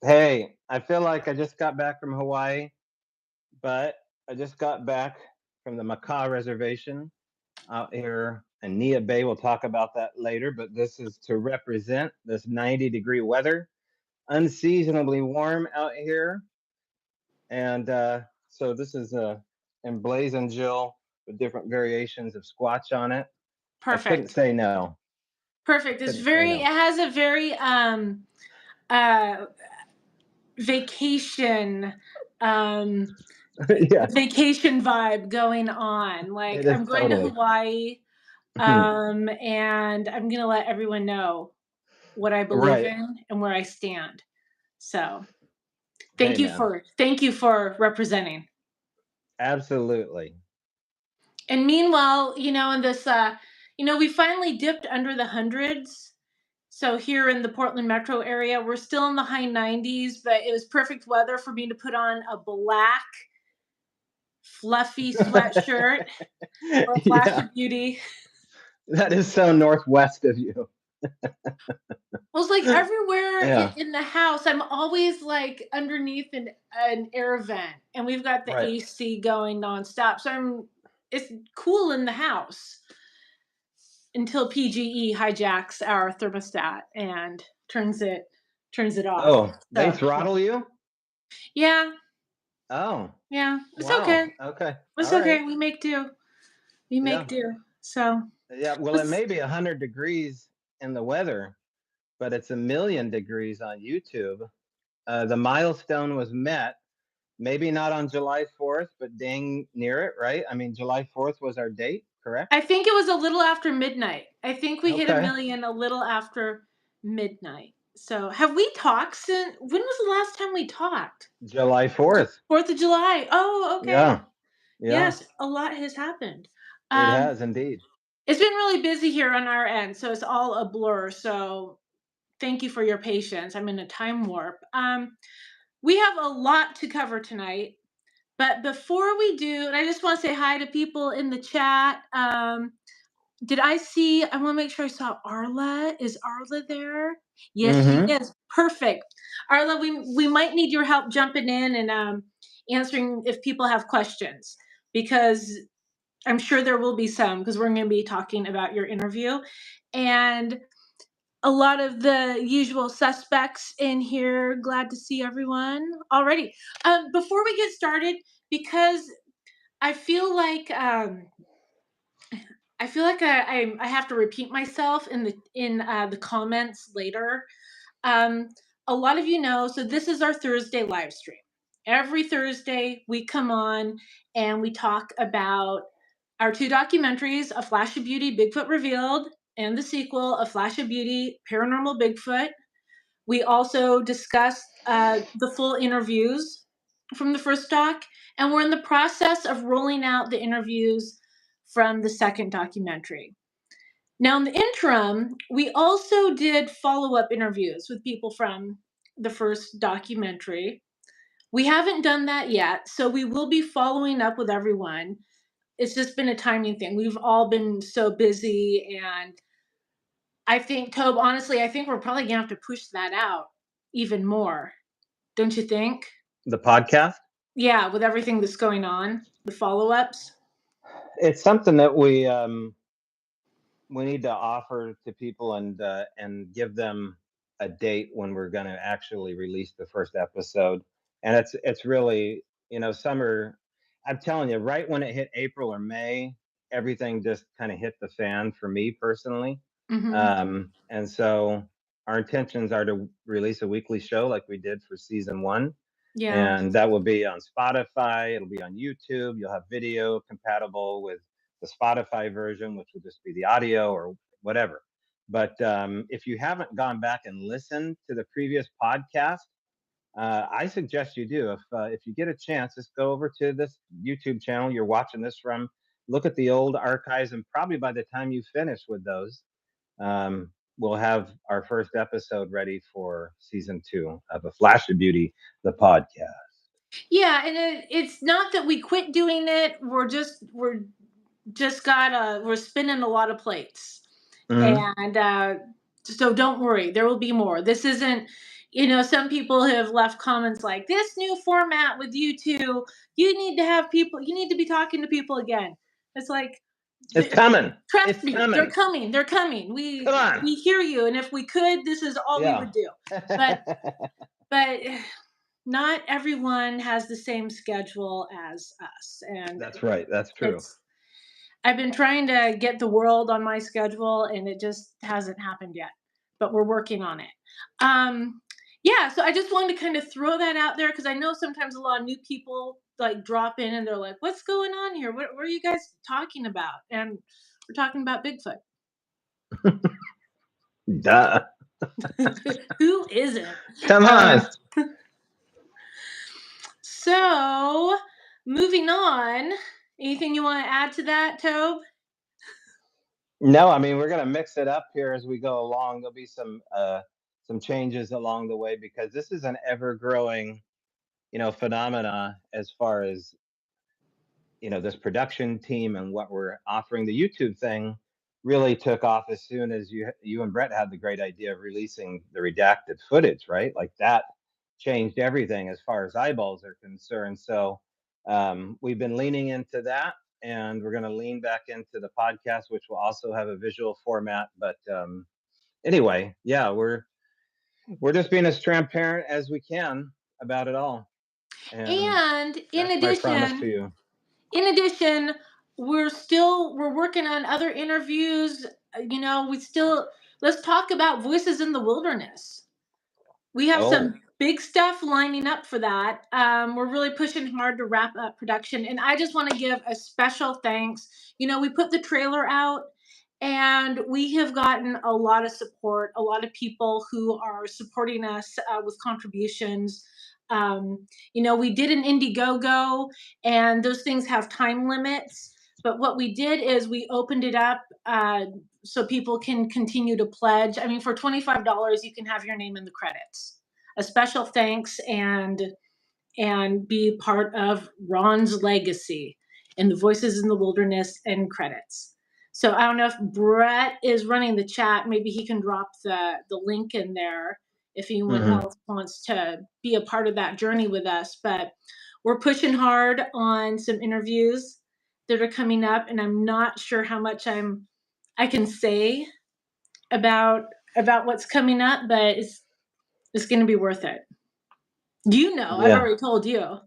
Hey, I feel like I just got back from Hawaii, but I just got back from the Macaw Reservation out here in Neah Bay. We'll talk about that later, but this is to represent this 90-degree weather, unseasonably warm out here. And so this is a emblazoned Jill with different variations of Squatch on it. I couldn't Perfect. say no. Perfect. Couldn't say It no. has a very uh vacation Yeah, vacation vibe going on. Like it is I'm going to totally. Hawaii, and I'm gonna let everyone know what I believe Right. in and where I stand. So Hey, man. thank you for representing. Absolutely. And meanwhile, in this we finally dipped under the hundreds. So here in the Portland metro area, we're still in the high 90s, but it was perfect weather for me to put on a black fluffy sweatshirt or a flash Yeah, of beauty. that is so northwest of you. I was like everywhere Yeah, in the house, I'm always like underneath an air vent, and we've got the right. AC going nonstop. So it's cool in the house until PGE hijacks our thermostat and turns it off. Oh, they So throttle you? yeah, Oh, yeah, it's okay. wow. Okay. It's All right. okay. We make do. We make Yeah. do. So Yeah. Well, it let's may be 100 degrees in the weather, but it's a million degrees on YouTube. The milestone was met. Maybe not on July 4th, but dang near it, right? I mean, July 4th was our date, correct? I think it was a little after midnight. I think we hit a Okay. million a little after midnight. So, have we talked since when was the last time we talked? July 4th. 4th of July. Oh, okay. Yeah. Yeah. Yes, a lot has happened. It Um, has indeed. it's been really busy here on our end, so it's all a blur. So, thank you for your patience. I'm in a time warp. We have a lot to cover tonight. But before we do, and I just want to say hi to people in the chat. Did I see? I want to make sure I saw Arla. Is Arla there? Yes, she Mm-hmm. is. Perfect. Arla, we might need your help jumping in and answering if people have questions, because I'm sure there will be some, because we're going to be talking about your interview and a lot of the usual suspects in here. Glad to see everyone already. Before we get started, because I feel like I have to repeat myself in the comments later. Um, a lot of you know, so this is our Thursday live stream. Every Thursday we come on and we talk about our two documentaries, A Flash of Beauty, Bigfoot Revealed, and the sequel, A Flash of Beauty, Paranormal Bigfoot. We also discuss the full interviews from the first doc, and we're in the process of rolling out the interviews from the second documentary. Now, in the interim, we also did follow up interviews with people from the first documentary. We haven't done that yet, so we will be following up with everyone. It's just been a timing thing. We've all been so busy, and I think, Tobe, honestly, I think we're probably gonna have to push that out even more. Don't you think? The podcast. Yeah, with everything that's going on, the follow ups. It's something that we need to offer to people and give them a date when we're going to actually release the first episode. And it's really, summer. I'm telling you, right when it hit April or May, everything just kind of hit the fan for me personally. Hmm. And so our intentions are to release a weekly show like we did for season one, Yeah. and that will be on Spotify. It'll be on YouTube. You'll have video compatible with the Spotify version, which will just be the audio or whatever. But if you haven't gone back and listened to the previous podcast, I suggest you do. If you get a chance, just go over to this YouTube channel you're watching this from. Look at the old archives, and probably by the time you finish with those, we'll have our first episode ready for season two of A Flash of Beauty, the podcast. Yeah, and it's not that we quit doing it. We're spinning a lot of plates, Mm-hmm. and so don't worry. There will be more. This isn't. some people have left comments like, this new format with you two, you need to be talking to people again. It's like, It's coming. trust It's me, they're coming. coming. Come We on. hear you, and if we could, this is all we Yeah. would do. But not everyone has the same schedule as us, and That's right. That's true. I've been trying to get the world on my schedule, and it just hasn't happened yet. But we're working on it. Yeah, so I just wanted to kind of throw that out there because I know sometimes a lot of new people like drop in and they're like, "What's going on here? What are you guys talking about?" And we're talking about Bigfoot. Duh. Who isn't? Come on. So, moving on. Anything you want to add to that, Tobe? No, I mean, we're gonna mix it up here as we go along. There'll be some changes along the way because this is an ever growing, phenomena as far as this production team and what we're offering. The YouTube thing really took off as soon as you and Brett had the great idea of releasing the redacted footage, right? Like that changed everything as far as eyeballs are concerned. So we've been leaning into that, and we're going to lean back into the podcast, which will also have a visual format. But anyway, yeah, we're just being as transparent as we can about it all. And in that's my promise to you. In addition, we're working on other interviews. Let's talk about Voices in the Wilderness. We have some big stuff lining up for that. We're really pushing hard to wrap up production, and I just want to give a special thanks. We put the trailer out, and we have gotten a lot of support, a lot of people who are supporting us with contributions. We did an Indiegogo, and those things have time limits. But what we did is we opened it up so people can continue to pledge. I mean, for $25, you can have your name in the credits. A special thanks and be part of Ron's legacy in the Voices in the Wilderness end credits. So I don't know if Brett is running the chat. Maybe he can drop the link in there if anyone else wants to be a part of that journey with us. But we're pushing hard on some interviews that are coming up, and I'm not sure how much I can say about what's coming up, but it's going to be worth it. Yeah. I've already told you.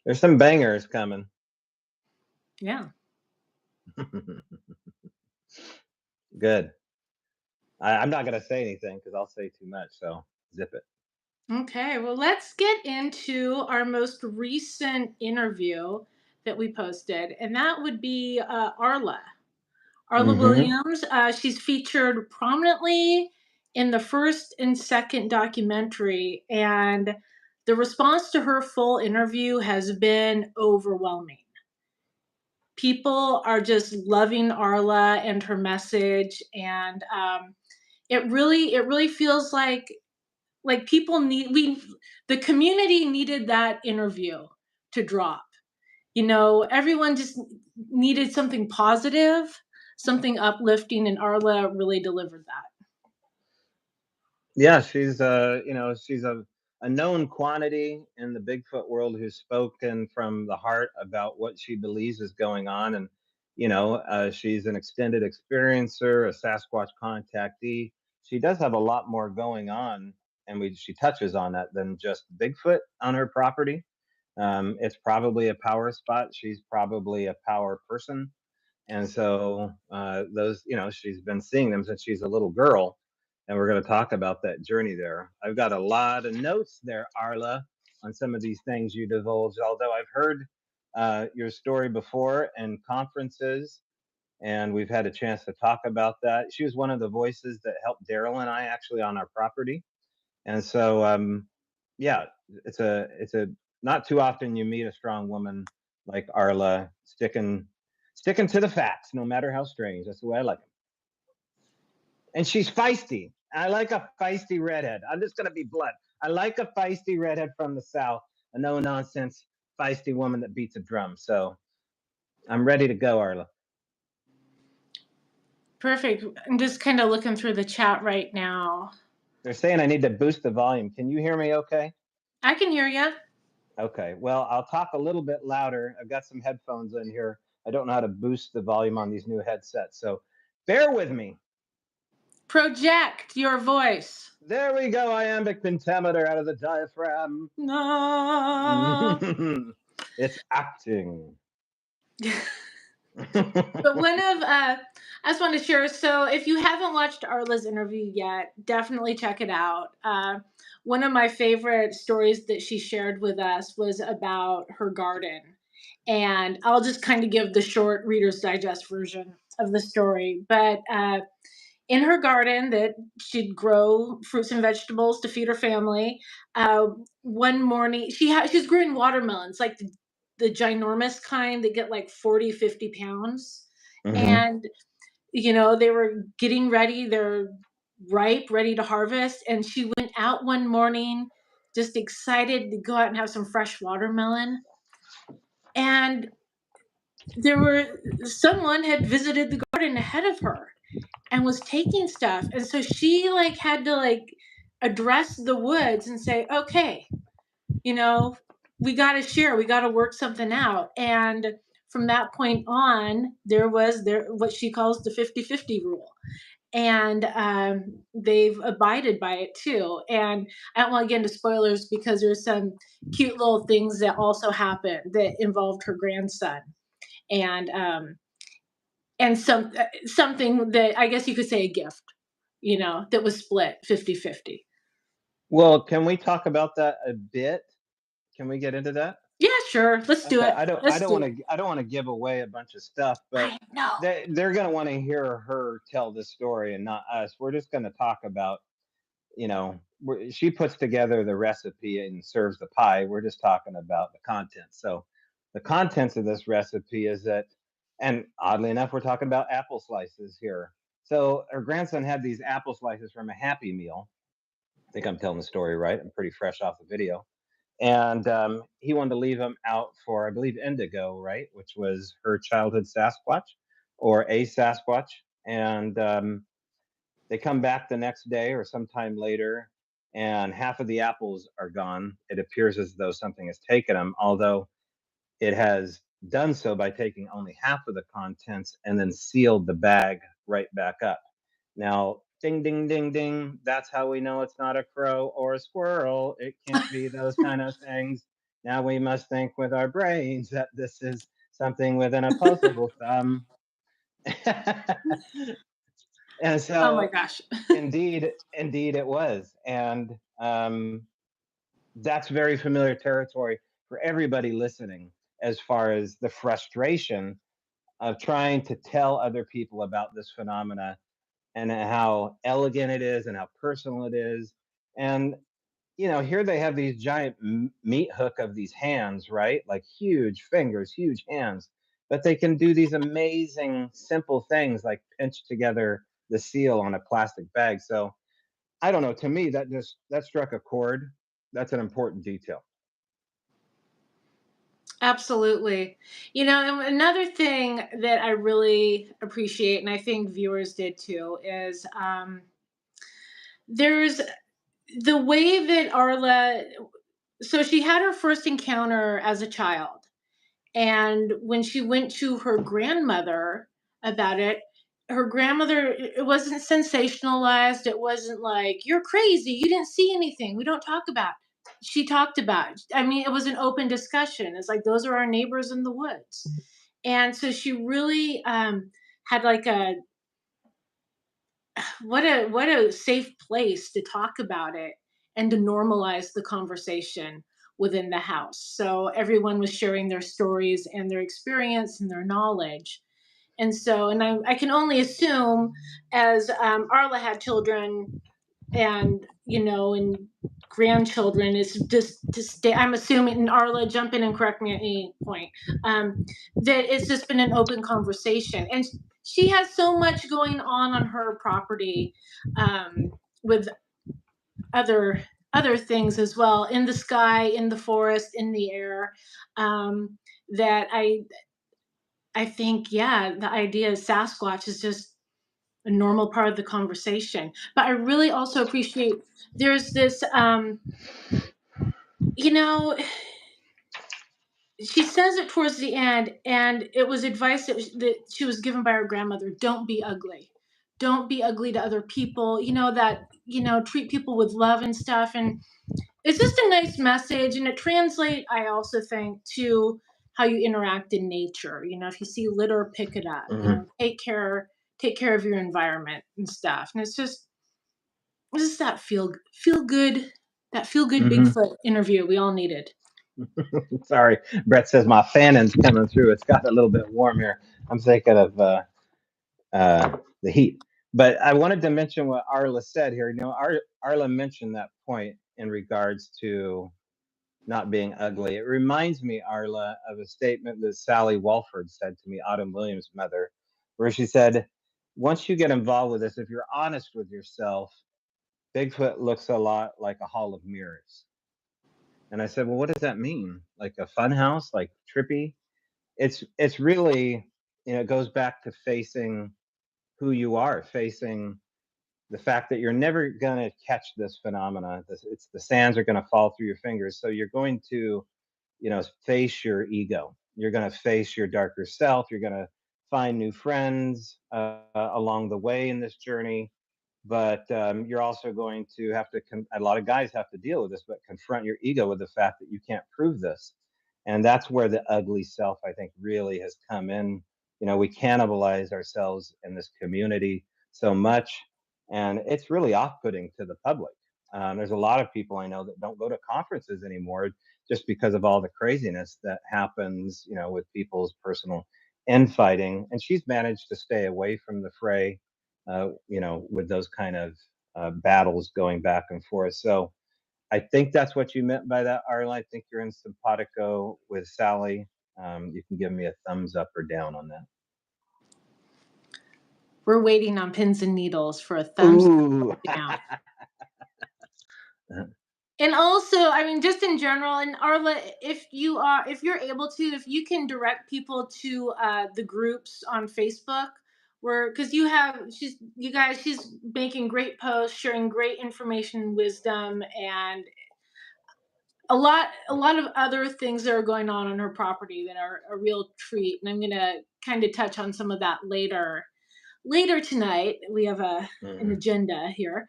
There's some bangers coming. Yeah. Good. I'm not going to say anything because I'll say too much, so zip it. Okay, well, let's get into our most recent interview that we posted, and that would be Arla Williams. She's featured prominently in the first and second documentary, and the response to her full interview has been overwhelming. People are just loving Arla and her message, and it really feels like people the community needed that interview to drop. Everyone just needed something positive, something uplifting, and Arla really delivered that. Yeah, she's she's a known quantity in the Bigfoot world who's spoken from the heart about what she believes is going on. And she's an extended experiencer, a Sasquatch contactee. She does have a lot more going on, and she touches on that than just Bigfoot on her property. It's probably a power spot. She's probably a power person. And so she's been seeing them since she's a little girl. And we're going to talk about that journey there. I've got a lot of notes there, Arla, on some of these things you divulged, although I've heard your story before in conferences, and we've had a chance to talk about that. She was one of the voices that helped Daryl and I actually on our property. And so, yeah, it's a not too often you meet a strong woman like Arla sticking to the facts, no matter how strange. That's the way I like it. And she's feisty. I like a feisty redhead. I'm just going to be blunt. I like a feisty redhead from the South, a no-nonsense, feisty woman that beats a drum. So I'm ready to go, Arla. Perfect. I'm just kind of looking through the chat right now. They're saying I need to boost the volume. Can you hear me okay? I can hear you. Okay. Well, I'll talk a little bit louder. I've got some headphones in here. I don't know how to boost the volume on these new headsets, so bear with me. Project your voice. There we go. Iambic pentameter out of the diaphragm. No. It's acting. But I just want to share. So, if you haven't watched Arla's interview yet, definitely check it out. One of my favorite stories that she shared with us was about her garden, and I'll just kind of give the short Reader's Digest version of the story. But in her garden, that she'd grow fruits and vegetables to feed her family. One morning, she's growing watermelons, like the ginormous kind that get like 40, 50 pounds. Mm-hmm. And, they were getting ready. They're ripe, ready to harvest. And she went out one morning, just excited to go out and have some fresh watermelon. And someone had visited the garden ahead of her and was taking stuff. And so she had to address the woods and say, okay, we got to share, we got to work something out. And from that point on, there was what she calls the 50-50 rule. And they've abided by it too. And I don't want to get into spoilers because there's some cute little things that also happened that involved her grandson. And something that I guess you could say a gift, that was split 50-50. Well, can we talk about that a bit? Can we get into that? Yeah, sure. Let's do Okay. it. I don't want to give away a bunch of stuff, but I know. they're going to want to hear her tell this story and not us. We're just going to talk about, she puts together the recipe and serves the pie. We're just talking about the contents. So the contents of this recipe is that, and oddly enough, we're talking about apple slices here. So her grandson had these apple slices from a Happy Meal. I think I'm telling the story right. I'm pretty fresh off the video. And he wanted to leave them out for, I believe, Indigo, right? Which was her childhood Sasquatch or a Sasquatch. And they come back the next day or sometime later, and half of the apples are gone. It appears as though something has taken them, although it has done so by taking only half of the contents and then sealed the bag right back up. Now, ding, ding, ding, ding. That's how we know it's not a crow or a squirrel. It can't be those kind of things. Now we must think with our brains that this is something with an opposable thumb. And so, oh my gosh. indeed it was. And that's very familiar territory for everybody listening, as far as the frustration of trying to tell other people about this phenomena and how elegant it is and how personal it is. And, here they have these giant meat hook of these hands, right? Like huge fingers, huge hands, but they can do these amazing, simple things like pinch together the seal on a plastic bag. So I don't know. To me, that struck a chord. That's an important detail. Absolutely. And another thing that I really appreciate, and I think viewers did too, is there's the way that Arla, so she had her first encounter as a child. And when she went to her grandmother about it, her grandmother, it wasn't sensationalized. It wasn't like, you're crazy. You didn't see anything. We don't talk about it. She talked about it. I mean, it was an open discussion. It's like, those are our neighbors in the woods. And so she really had like what a safe place to talk about it and to normalize the conversation within the house. So everyone was sharing their stories and their experience and their knowledge. And so, and I can only assume, as Arla had children and, and grandchildren, is just to stay, I'm assuming, and Arla, jump in and correct me at any point, that it's just been an open conversation. And she has so much going on her property, with other things as well, in the sky, in the forest, in the air, that I think, yeah, the idea of Sasquatch is just a normal part of the conversation. But I really also appreciate there's this, you know, she says it towards the end, and it was advice that she was given by her grandmother. Don't be ugly. Don't be ugly to other people. Treat people with love and stuff. And it's just a nice message, and it translates, I also think, to how you interact in nature. If you see litter, pick it up. Mhm. Take care of your environment and stuff. And it's just that feel good, Mhm. Bigfoot interview we all needed. Sorry, Brett says my fanning's coming through. It's got a little bit warm here. I'm thinking of the heat. But I wanted to mention what Arla said here. Arla mentioned that point in regards to not being ugly. It reminds me, Arla, of a statement that Sally Walford said to me, Autumn Williams' mother, where she said, once you get involved with this, if you're honest with yourself, Bigfoot looks a lot like a hall of mirrors. And I said, well, what does that mean? Like a fun house, like trippy? It's really, it goes back to facing who you are, facing the fact that you're never going to catch this phenomena. It's the sands are going to fall through your fingers. So you're going to, face your ego. You're going to face your darker self. You're going to find new friends along the way in this journey. But you're also going to have to, a lot of guys have to deal with this, but confront your ego with the fact that you can't prove this. And that's where the ugly self, I think, really has come in. We cannibalize ourselves in this community so much, and it's really off-putting to the public. There's a lot of people I know that don't go to conferences anymore just because of all the craziness that happens, with people's personal infighting. And she's managed to stay away from the fray, with those kind of battles going back and forth. So I think that's what you meant by that, Arla. I think you're in simpatico with Sally. You can give me a thumbs up or down on that. We're waiting on pins and needles for a thumbs up down. And also, I mean, just in general, and Arla, if you're able to, if you can direct people to the groups on Facebook, because she's making great posts, sharing great information, wisdom, and a lot of other things that are going on her property that are a real treat. And I'm gonna kind of touch on some of that later tonight. We have an agenda here.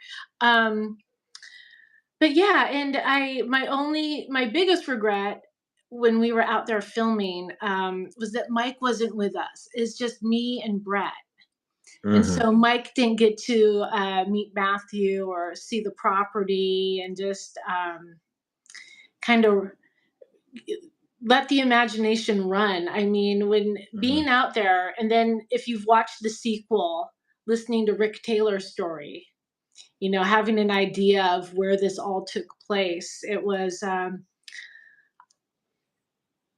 But yeah, and my biggest regret when we were out there filming was that Mike wasn't with us. It's just me and Brett. And so Mike didn't get to meet Matthew or see the property and just kind of let the imagination run. I mean, when being out there, and then if you've watched the sequel, listening to Rick Taylor's story, having an idea of where this all took place, it was,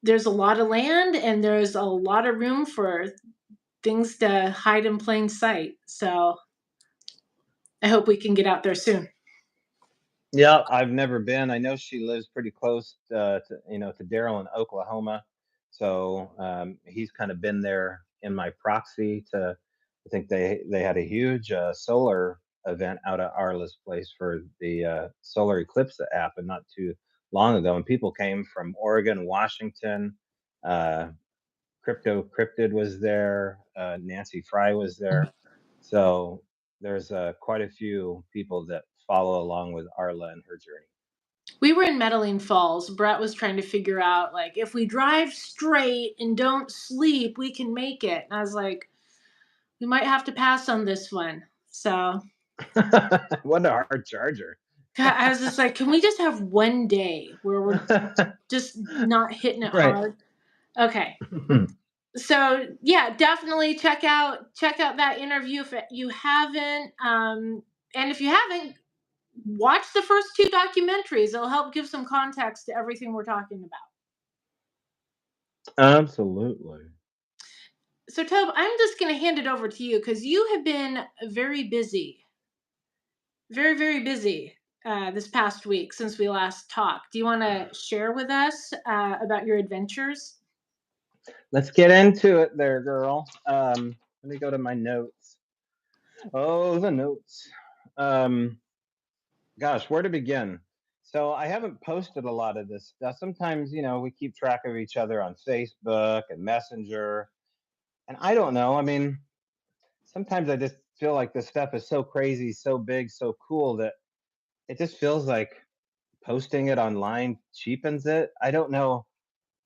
there's a lot of land and there's a lot of room for things to hide in plain sight. So I hope we can get out there soon. Yeah, I've never been. I know she lives pretty close to Daryl in Oklahoma. So he's kind of been there in my proxy I think they had a huge solar event out at Arla's place for the solar eclipse that happened not too long ago. And people came from Oregon, Washington. Crypto Cryptid was there. Nancy Fry was there. So there's quite a few people that follow along with Arla and her journey. We were in Meadowing Falls. Brett was trying to figure out, like, if we drive straight and don't sleep, we can make it. And I was like, we might have to pass on this one. So what a hard charger. I was just like, can we just have one day where we're just not hitting it hard? Okay. So yeah, definitely check out that interview if you haven't. And if you haven't, watch the first 2 documentaries. It'll help give some context to everything we're talking about. Absolutely. So Tob, I'm just going to hand it over to you because you have been very busy. Very, very busy this past week since we last talked. Do you want to share with us about your adventures? Let's get into it there, girl. Let me go to my notes. Oh, the notes. Um, Gosh, where to begin? So I haven't posted a lot of this stuff. Sometimes, we keep track of each other on Facebook and Messenger. And I don't know. I mean, sometimes I just feel like this stuff is so crazy, so big, so cool that it just feels like posting it online cheapens it. I don't know.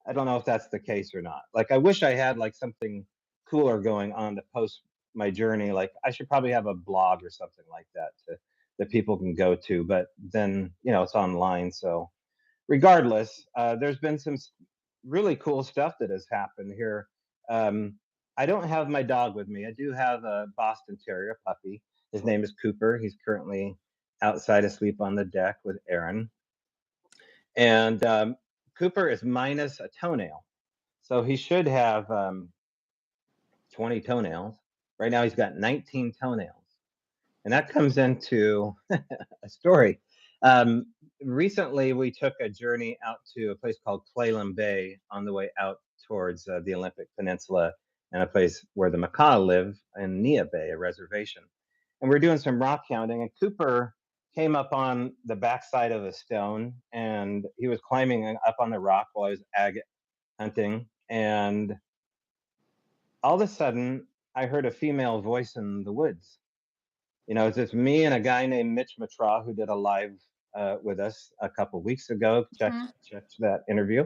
I don't know if that's the case or not. Like, I wish I had like something cooler going on to post my journey. Like, I should probably have a blog or something like that that people can go to. But then, it's online. So, regardless, there's been some really cool stuff that has happened here. Um, I don't have my dog with me. I do have a Boston Terrier puppy. His name is Cooper. He's currently outside asleep on the deck with Aaron. And Cooper is minus a toenail. So he should have 20 toenails. Right now, he's got 19 toenails. And that comes into a story. Um, Recently, we took a journey out to a place called Clayland Bay on the way out towards the Olympic Peninsula and a place where the macaw live in Neah Bay, a reservation. And we're doing some rock hounding, and Cooper came up on the backside of a stone, and he was climbing up on the rock while I was agate hunting. And all of a sudden, I heard a female voice in the woods. It's just me and a guy named Mitch Matra who did a live with us a couple weeks ago. Check Mhm. that interview.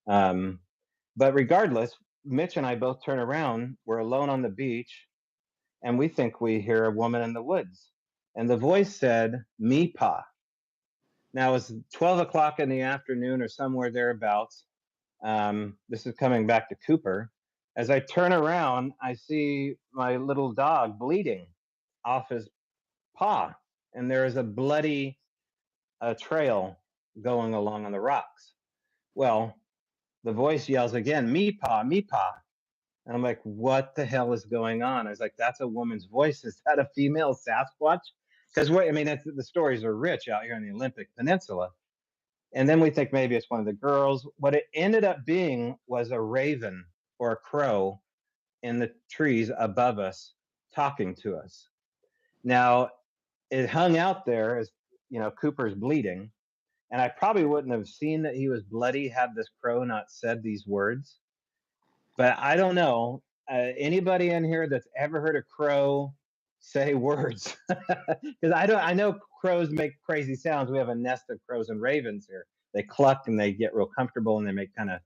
Um, but regardless, Mitch and I both turn around. We're alone on the beach, and we think we hear a woman in the woods. And the voice said, "Meepaw." Now it's 12 o'clock in the afternoon or somewhere thereabouts. This is coming back to Cooper. As I turn around, I see my little dog bleeding off his paw, and there is a bloody trail going along on the rocks. Well, the voice yells again, "Meepaw, meepaw." And I'm like, what the hell is going on? I was like, that's a woman's voice. Is that a female Sasquatch? Because I mean, the stories are rich out here on the Olympic Peninsula. And then we think maybe it's one of the girls. What it ended up being was a raven or a crow in the trees above us talking to us. Now, it hung out there as, Cooper's bleeding. And I probably wouldn't have seen that he was bloody had this crow not said these words. But I don't know. Anybody in here that's ever heard a crow say words? Because I know crows make crazy sounds. We have a nest of crows and ravens here. They cluck and they get real comfortable and they make kind of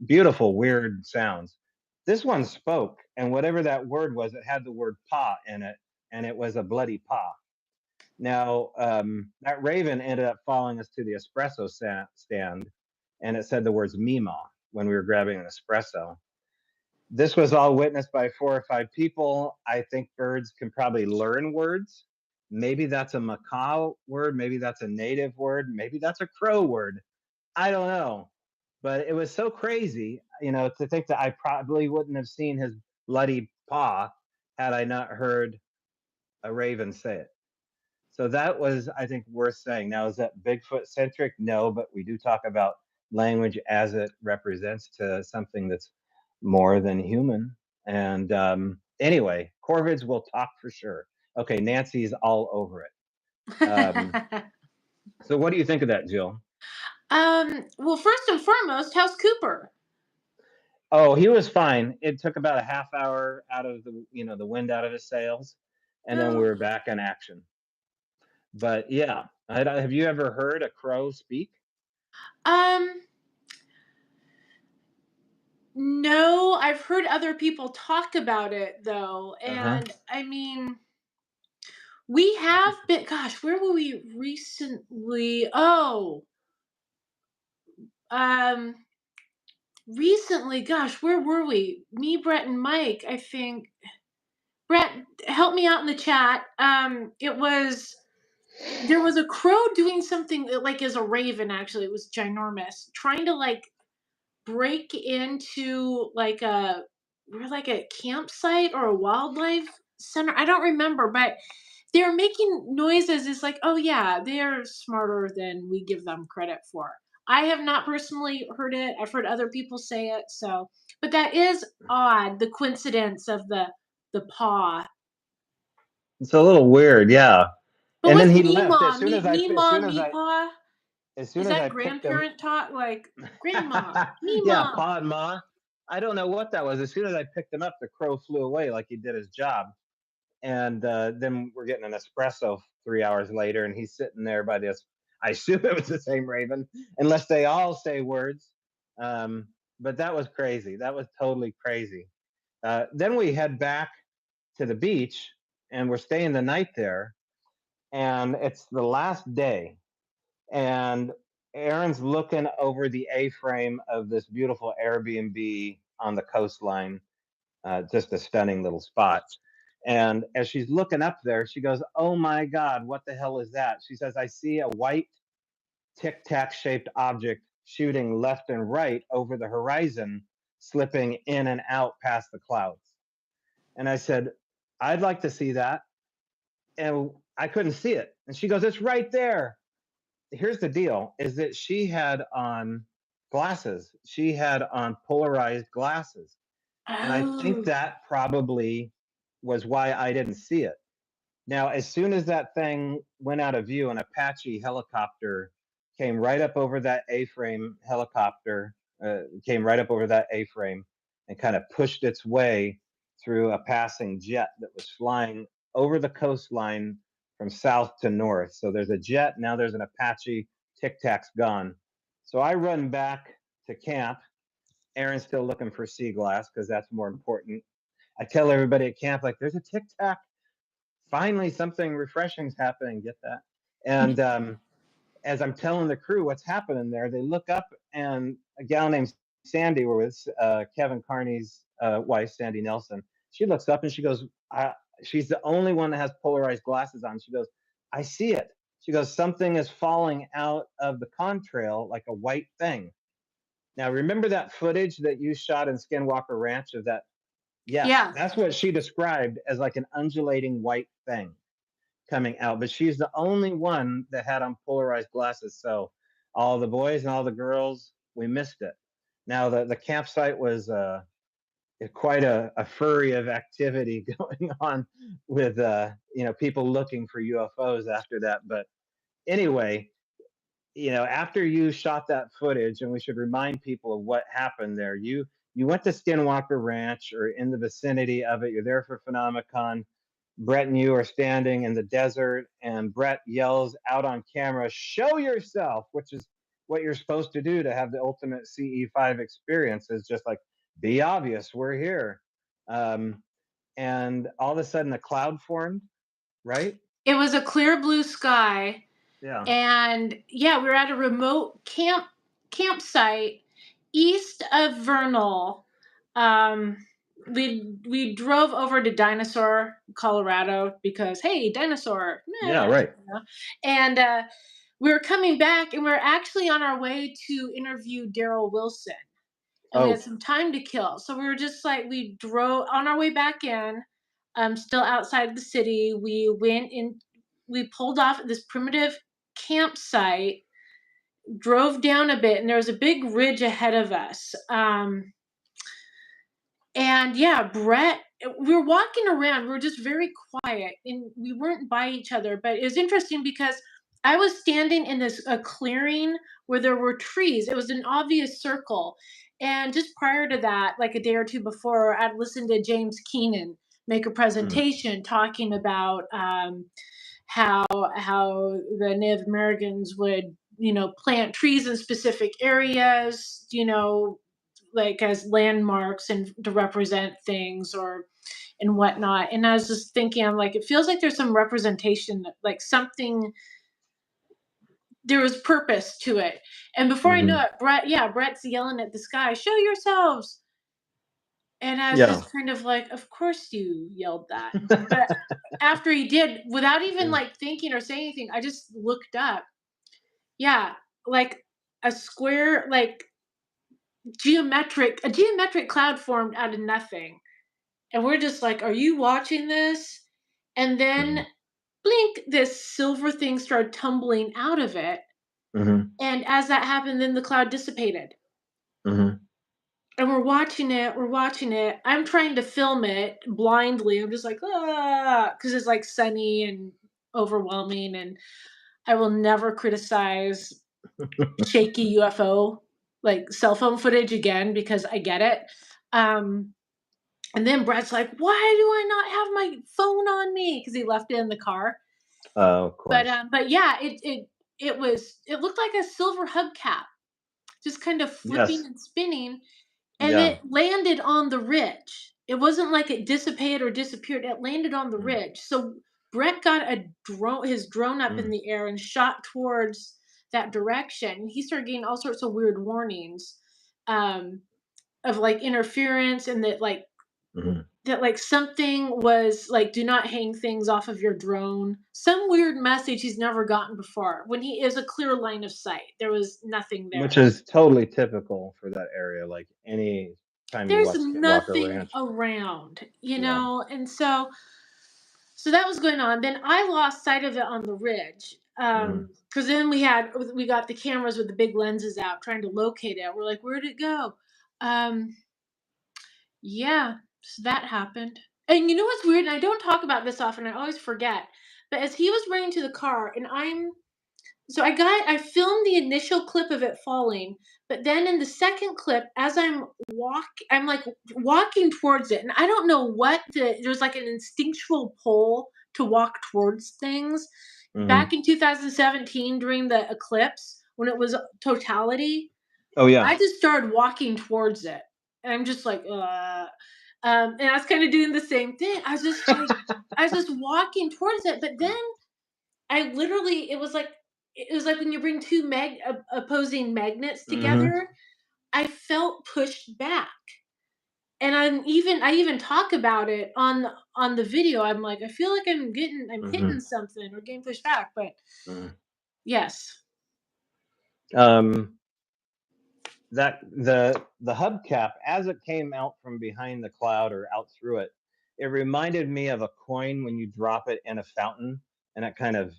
beautiful, weird sounds. This one spoke, and whatever that word was, it had the word paw in it, and it was a bloody paw. Now, that raven ended up following us to the espresso stand, and it said the words Mima when we were grabbing an espresso. This was all witnessed by 4 or 5 people. I think birds can probably learn words. Maybe that's a macaw word. Maybe that's a native word. Maybe that's a crow word. I don't know. But it was so crazy, to think that I probably wouldn't have seen his bloody paw had I not heard a raven say it. So that was, I think, worth saying. Now, is that Bigfoot centric? No, but we do talk about language as it represents to something that's more than human. And anyway, corvids will talk for sure. Okay, Nancy's all over it. So what do you think of that, Jill? Well, first and foremost, how's Cooper? Oh, he was fine. It took about a half hour out of the wind out of his sails, and then we Oh, were back in action. But yeah, have you ever heard a crow speak? um, no, I've heard other people talk about it though, Uh huh. and I mean, we have been. Gosh, where were we recently? Oh, um, recently. Gosh, where were we? Me, Brett, and Mike. I think. Brett, help me out in the chat. It was there was a crow doing something like as a raven. Actually, it was ginormous, trying to like break into like a campsite or a wildlife center. I don't remember, but they were making noises. It's like, oh yeah, they're smarter than we give them credit for. I have not personally heard it. I've heard other people say it. So, but that is odd. The coincidence of the paw. It's a little weird, yeah. But And then what's he left Meemaw? Meemaw, Meepaw? as Is soon as that I picked him. grandparent talk? Like, Grandma, Yeah, Meemaw. Pa and Ma. I don't know what that was. As soon as I picked him up, the crow flew away like he did his job. And then we're getting an espresso 3 hours later, and he's sitting there by this. I assume it was the same raven, unless they all say words. But that was crazy. That was totally crazy. Then we head back to the beach, and we're staying the night there. And it's the last day, and Aaron's looking over the A-frame of this beautiful Airbnb on the coastline, just a stunning little spot. And as she's looking up there, she goes, "Oh my God, what the hell is that?" She says, "I see a white tic tac shaped object shooting left and right over the horizon, slipping in and out past the clouds." And I said, "I'd like to see that." And I couldn't see it. And she goes, "It's right there." Here's the deal, is that she had on glasses. She had on polarized glasses. And I think Oh. that probably was why I didn't see it. Now, as soon as that thing went out of view, an Apache helicopter came right up over that A-frame helicopter, came right up over that A-frame and kind of pushed its way through a passing jet that was flying over the coastline from south to north. So there's a jet, now there's an Apache, Tic Tac's gone. So I run back to camp. Aaron's still looking for sea glass because that's more important. I tell everybody at camp, like, there's a Tic Tac. Finally, something refreshing's happening. Get that? And as I'm telling the crew what's happening there, they look up, and a gal named Sandy, we're with Kevin Carney's wife, Sandy Nelson. She looks up and she goes, she's the only one that has polarized glasses on. She goes, "I see it." She goes, "Something is falling out of the contrail like a white thing." Now, remember that footage that you shot in Skinwalker Ranch of that? Yes, Yeah. that's what she described as like an undulating white thing coming out. But she's the only one that had on polarized glasses. So all the boys and all the girls, we missed it. Now the campsite was quite a flurry of activity going on with people looking for UFOs after that. But anyway, after you shot that footage, and we should remind people of what happened there. You went to Skinwalker Ranch or in the vicinity of it. You're there for Phenomenon. Brett and you are standing in the desert, and Brett yells out on camera, "Show yourself," which is what you're supposed to do to have the ultimate CE5 experience, is just like, be obvious, we're here. And all of a sudden a cloud formed, right? It was a clear blue sky. Yeah. And yeah, we were at a remote campsite east of Vernal. We drove over to Dinosaur, Colorado, because hey, dinosaur. Yeah, right. And we were coming back, and we were actually on our way to interview Daryl Wilson, and we had some time to kill. So we were just like, we drove on our way back in, still outside the city. We went in, we pulled off at this primitive campsite, drove down a bit, and there was a big ridge ahead of us. And yeah, Brett, we were walking around. We were just very quiet, and we weren't by each other. But it was interesting because I was standing in a clearing where there were trees. It was an obvious circle. And just prior to that, like a day or two before, I'd listened to James Keenan make a presentation talking about how the Native Americans would plant trees in specific areas, like as landmarks and to represent things or and whatnot. And I was just thinking, I'm like, it feels like there's some representation, like something, there was purpose to it. And before I know it, Brett's yelling at the sky, "Show yourselves." And I was just kind of like, of course you yelled that. But after he did, without even like thinking or saying anything, I just looked up. Yeah, like a square, like a geometric cloud formed out of nothing. And we're just like, are you watching this? And then blink, this silver thing started tumbling out of it. And as that happened, then the cloud dissipated. and we're watching it. We're watching it. I'm trying to film it blindly. I'm just like, ah, because it's like sunny and overwhelming. And I will never criticize shaky UFO like cell phone footage again because I get it. Um, and then Brett's like, "Why do I not have my phone on me?" Because he left it in the car. Oh, of course. But yeah, it looked like a silver hubcap, just kind of flipping Yes. and spinning, and Yeah. it landed on the ridge. It wasn't like it dissipated or disappeared. It landed on the Mm, ridge. So Brett got his drone up in mm, the air and shot towards that direction. He started getting all sorts of weird warnings, um, of like interference and mhm. that like something was like, do not hang things off of your drone. Some weird message he's never gotten before. When he is a clear line of sight, there was nothing Which there. is totally typical for that area, like any time you There's watch Skinwalker nothing Ranch. around, Yeah. and so that was going on. Then I lost sight of it on the ridge. Mhm. Because then we got the cameras with the big lenses out trying to locate it. We're like, where'd it go? Um, Yeah, so that happened. And you know what's weird? And I don't talk about this often. I always forget. But as he was running to the car, and I filmed the initial clip of it falling, but then in the second clip, as I'm like walking towards it, and I don't know there's like an instinctual pull to walk towards things. Back Mhm. in 2017 during the eclipse, when it was totality, Oh, yeah. I just started walking towards it. And I'm just like, and I was kind of doing the same thing. I was just walking towards it, but then I literally, it was like when you bring two opposing magnets Mhm. together. I felt pushed back, and I even talk about it on the video. I'm like, I feel like I'm hitting Mhm. something or getting pushed back, but Mhm. yes, Um, that the hubcap, as it came out from behind the cloud or out through it, it reminded me of a coin when you drop it in a fountain, and it kind of,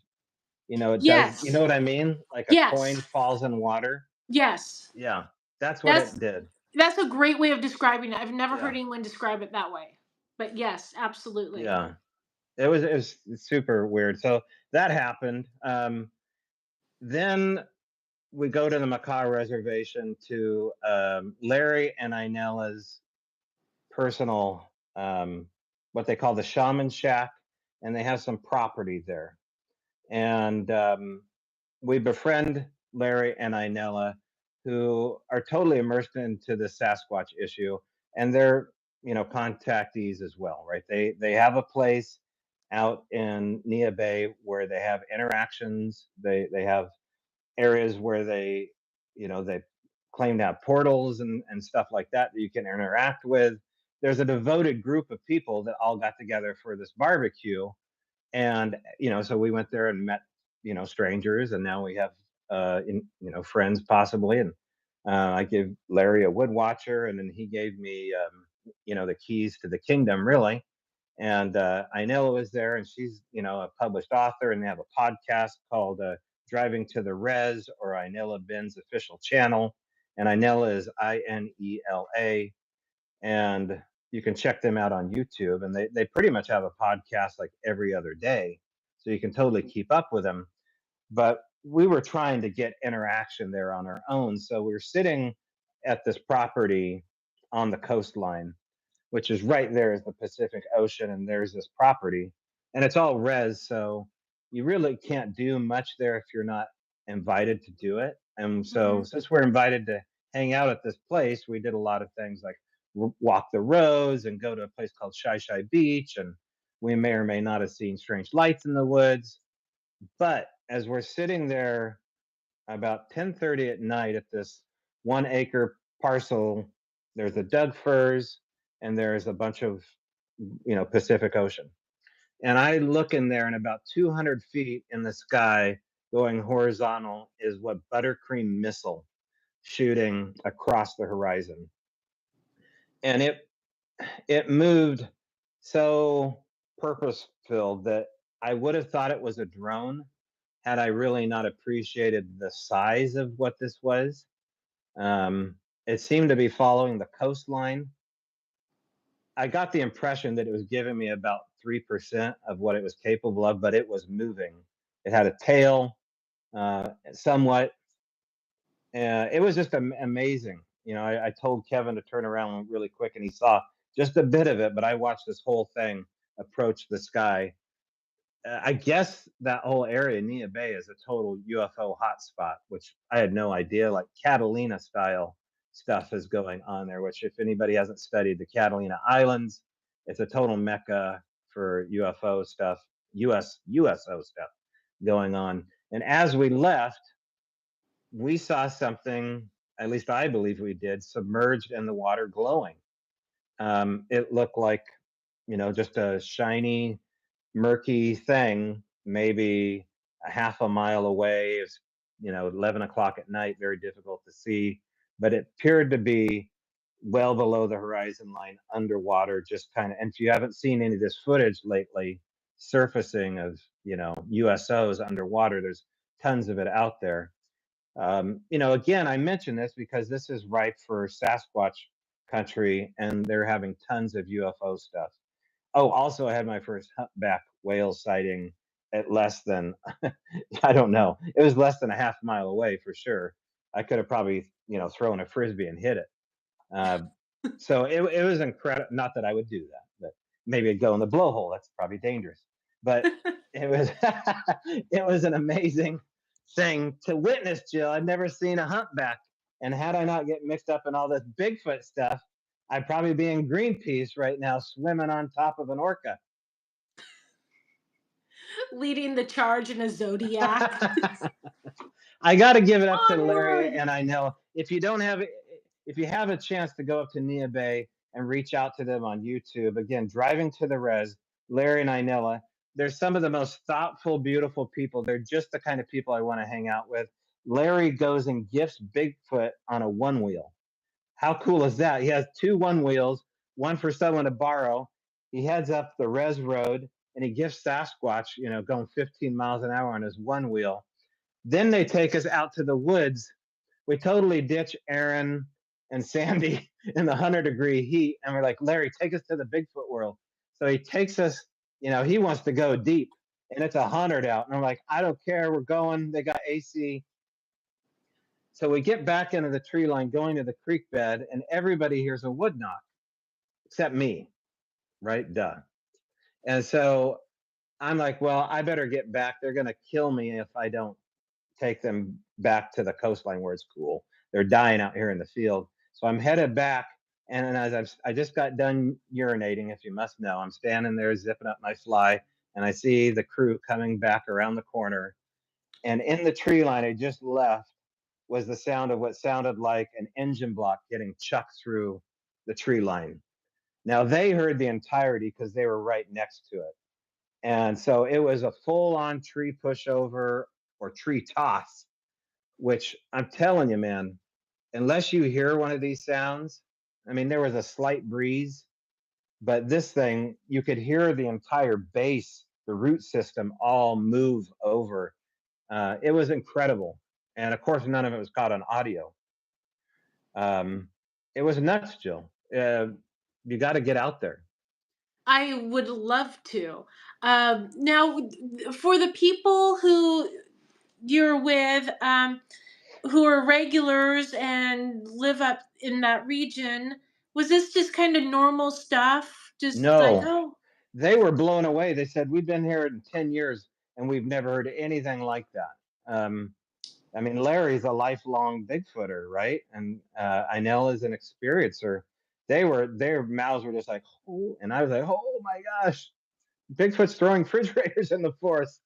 it does. You yes, know what I mean? Like a yes, coin falls in water. yes. Yeah, that's what it That's did. That's a great way of describing it. I've never heard Yeah, anyone describe it that way. But yes, absolutely. yeah. It was super weird. So that happened. Then we go to the Makah Reservation to Larry and Inella's personal, what they call the Shaman Shack, and they have some property there. And we befriend Larry and Inella, who are totally immersed into the Sasquatch issue, and they're contactees as well, right? They have a place out in Neah Bay where they have interactions. They have areas where they claim to have portals and stuff like that that you can interact with. There's a devoted group of people that all got together for this barbecue, and so we went there and met strangers, and now we have friends possibly. And I gave Larry a wood watcher, and then he gave me the keys to the kingdom, really. And Inela was there, and she's a published author, and they have a podcast called Driving to the Res, or Inela Ben's official channel. And Inela is Inela, and you can check them out on YouTube. And they pretty much have a podcast like every other day, so you can totally keep up with them. But we were trying to get interaction there on our own, so we were sitting at this property on the coastline, which is right there is the Pacific Ocean, and there's this property, and it's all res, so you really can't do much there if you're not invited to do it. And so, Hmm. since we're invited to hang out at this place, we did a lot of things like walk the roads and go to a place called Shai Shai Beach, and we may or may not have seen strange lights in the woods. But as we're sitting there about 10:30 at night at this 1 acre parcel, there's the Doug firs, and there's a bunch of Pacific Ocean. And I look in there, and about 200 feet in the sky, going horizontal, is what buttercream missile shooting across the horizon. And it moved so purpose filled that I would have thought it was a drone had I really not appreciated the size of what this was. It seemed to be following the coastline. I got the impression that it was giving me about 3% of what it was capable of, but it was moving. It had a tail, somewhat. It was just amazing. You know, I told Kevin to turn around really quick, and he saw just a bit of it, but I watched this whole thing approach the sky. I guess that whole area, Neah Bay, is a total UFO hotspot, which I had no idea. Like Catalina style stuff is going on there. Which, if anybody hasn't studied the Catalina Islands, it's a total mecca for UFO stuff, USO stuff going on. And as we left, we saw something. At least I believe we did, submerged in the water, glowing. It looked like, just a shiny, murky thing, maybe a half a mile away. It's 11 o'clock at night, very difficult to see, but it appeared to be well below the horizon line, underwater, just kind of. And if you haven't seen any of this footage lately, surfacing of USOs underwater, there's tons of it out there. Again, I mention this because this is ripe for Sasquatch country, and they're having tons of UFO stuff. Oh, also, I had my first humpback whale sighting at less than, I don't know, it was less than a half mile away for sure. I could have probably, thrown a frisbee and hit it. So it was incredible. Not that I would do that, but maybe I'd go in the blowhole. That's probably dangerous. But it was it was an amazing thing to witness, Jill. I'd never seen a humpback, and had I not get mixed up in all this Bigfoot stuff, I'd probably be in Greenpeace right now, swimming on top of an orca. Leading the charge in a Zodiac. I got to give it up to Onward. Larry, and I know if you have a chance to go up to Neah Bay and reach out to them on YouTube, again, driving to the res, Larry and Inella, they're some of the most thoughtful, beautiful people. They're just the kind of people I want to hang out with. Larry goes and gifts Bigfoot on a one wheel. How cool is that? He has 2 one wheels, one for someone to borrow. He heads up the res road and he gifts Sasquatch, going 15 miles an hour on his one wheel. Then they take us out to the woods. We totally ditch Aaron and Sandy in the 100-degree heat. And we're like, Larry, take us to the Bigfoot world. So he takes us, he wants to go deep, and it's 100 out. And I'm like, I don't care. We're going. They got AC. So we get back into the tree line, going to the creek bed, and everybody hears a wood knock, except me, right? Duh. And so I'm like, well, I better get back. They're going to kill me if I don't take them back to the coastline where it's cool. They're dying out here in the field. So I'm headed back. And as I just got done urinating, if you must know, I'm standing there zipping up my fly, and I see the crew coming back around the corner. And in the tree line I just left was the sound of what sounded like an engine block getting chucked through the tree line. Now, they heard the entirety because they were right next to it. And so it was a full-on tree pushover or tree toss, which I'm telling you, man, unless you hear one of these sounds, I mean, there was a slight breeze, but this thing, you could hear the entire base, the root system, all move over. It was incredible. And of course, none of it was caught on audio. It was nuts, Jill. You got to get out there. I would love to. Now, for the people who you're with, who are regulars and live up in that region, was this just kind of normal stuff? Just No, like, oh, they were blown away. They said, we've been here in 10 years and we've never heard anything like that. I mean, Larry's a lifelong Bigfooter, right? And Inell is an experiencer. Their mouths were just like, oh, and I was like, oh my gosh, Bigfoot's throwing refrigerators in the forest.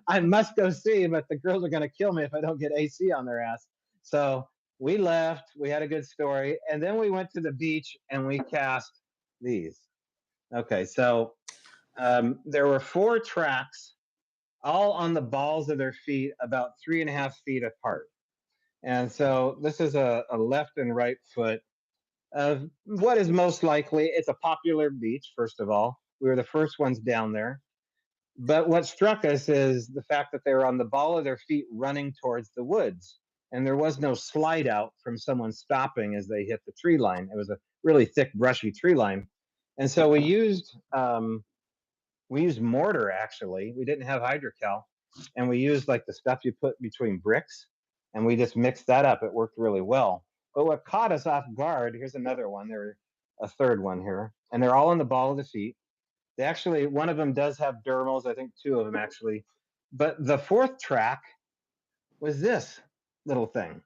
I must go see, but the girls are going to kill me if I don't get AC on their ass. So we left. We had a good story. And then we went to the beach and we cast these. Okay, so there were 4 tracks, all on the balls of their feet, about 3.5 feet apart. And so this is a left and right foot of what is most likely, it's a popular beach, first of all. We were the first ones down there. But what struck us is the fact that they were on the ball of their feet running towards the woods. and there was no slide out from someone stopping as they hit the tree line. It was a really thick, brushy tree line. And so we used mortar, actually. We didn't have hydrocal, and we used like the stuff you put between bricks, and we just mixed that up. It worked really well. But what caught us off guard, here's another one. There's a third one here, and they're all in the ball of the feet. They actually, one of them does have dermals, I think two of them actually. But the fourth track was this little thing.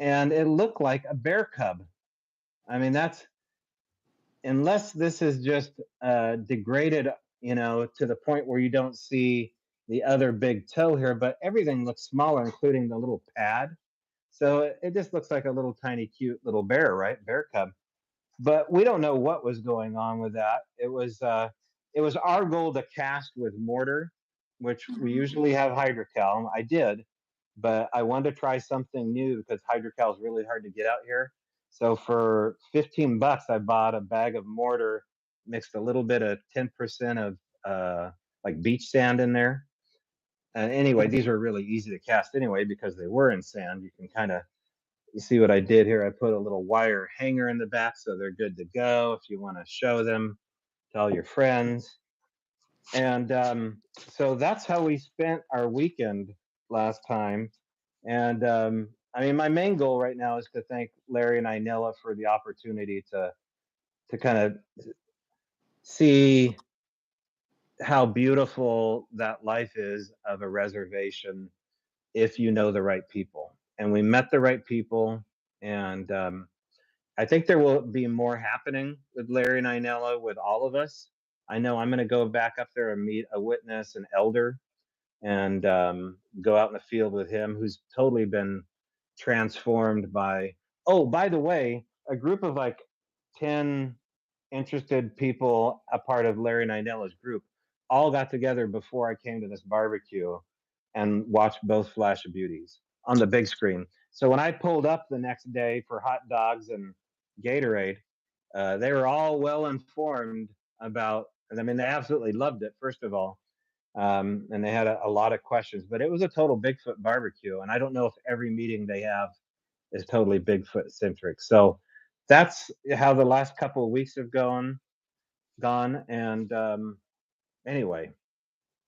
And it looked like a bear cub. I mean, that's, unless this is just degraded, to the point where you don't see the other big toe here, but everything looks smaller, including the little pad. So it just looks like a little tiny, cute little bear, right? Bear cub. But we don't know what was going on with that. It was our goal to cast with mortar, which we usually have hydrocal. I did, but I wanted to try something new because hydrocal is really hard to get out here. So for $15, I bought a bag of mortar, mixed a little bit of 10% of like beach sand in there. Anyway, these were really easy to cast anyway because they were in sand. You can kind of, you see what I did here? I put a little wire hanger in the back so they're good to go if you want to show them to all your friends. And so that's how we spent our weekend last time. And I mean, my main goal right now is to thank Larry and Inella for the opportunity to kind of see how beautiful that life is of a reservation if you know the right people. And we met the right people, and I think there will be more happening with Larry and Inella, with all of us. I know I'm going to go back up there and meet a witness, an elder, and go out in the field with him, who's totally been transformed by, oh, by the way, a group of like 10 interested people, a part of Larry and Inella's group, all got together before I came to this barbecue and watched both Flash of Beauties on the big screen. So when I pulled up the next day for hot dogs and Gatorade, they were all well informed about, I mean, they absolutely loved it, first of all. And they had a lot of questions, but it was a total Bigfoot barbecue. And I don't know if every meeting they have is totally Bigfoot centric. So that's how the last couple of weeks have gone. And anyway,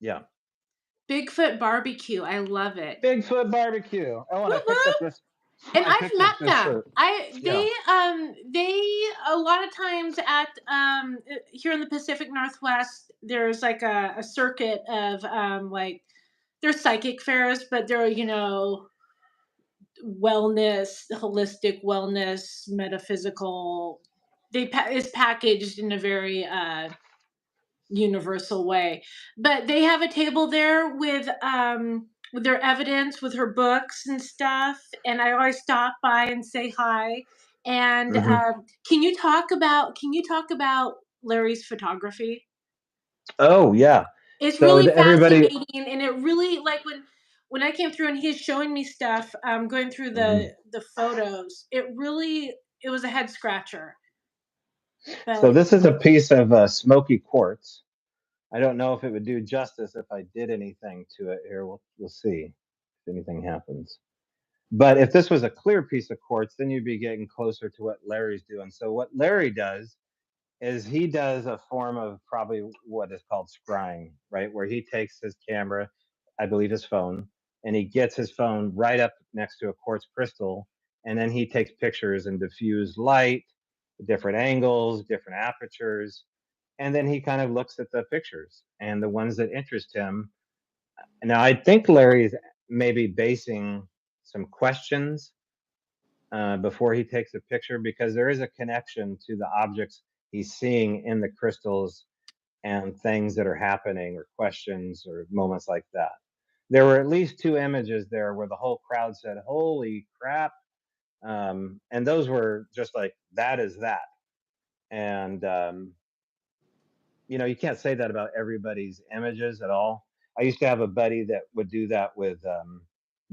yeah. Bigfoot barbecue. I love it. Bigfoot barbecue. Oh, and I picked up this. And I've met them. Yeah. They a lot of times at here in the Pacific Northwest, there's like a circuit of like there's psychic fairs, but they're wellness, holistic wellness, metaphysical. It's packaged in a very universal way, but they have a table there with their evidence, with her books and stuff, and I always stop by and say hi. And can you talk about Larry's photography? Oh yeah, It's so really everybody, fascinating, and it really, like, when I came through and he's showing me stuff, going through the photos, it was a head scratcher. So this is a piece of smoky quartz. I don't know if it would do justice if I did anything to it here. We'll see if anything happens. But if this was a clear piece of quartz, then you'd be getting closer to what Larry's doing. So what Larry does is he does a form of probably what is called scrying, right? Where he takes his camera, I believe his phone, and he gets his phone right up next to a quartz crystal, and then he takes pictures and diffuse light, different angles, different apertures, and then he kind of looks at the pictures and the ones that interest him. Now, I think Larry is maybe basing some questions before he takes a picture, because there is a connection to the objects he's seeing in the crystals and things that are happening, or questions or moments like that. There were at least 2 images there where the whole crowd said, "Holy crap." And those were just like, that is that. And, you can't say that about everybody's images at all. I used to have a buddy that would do that with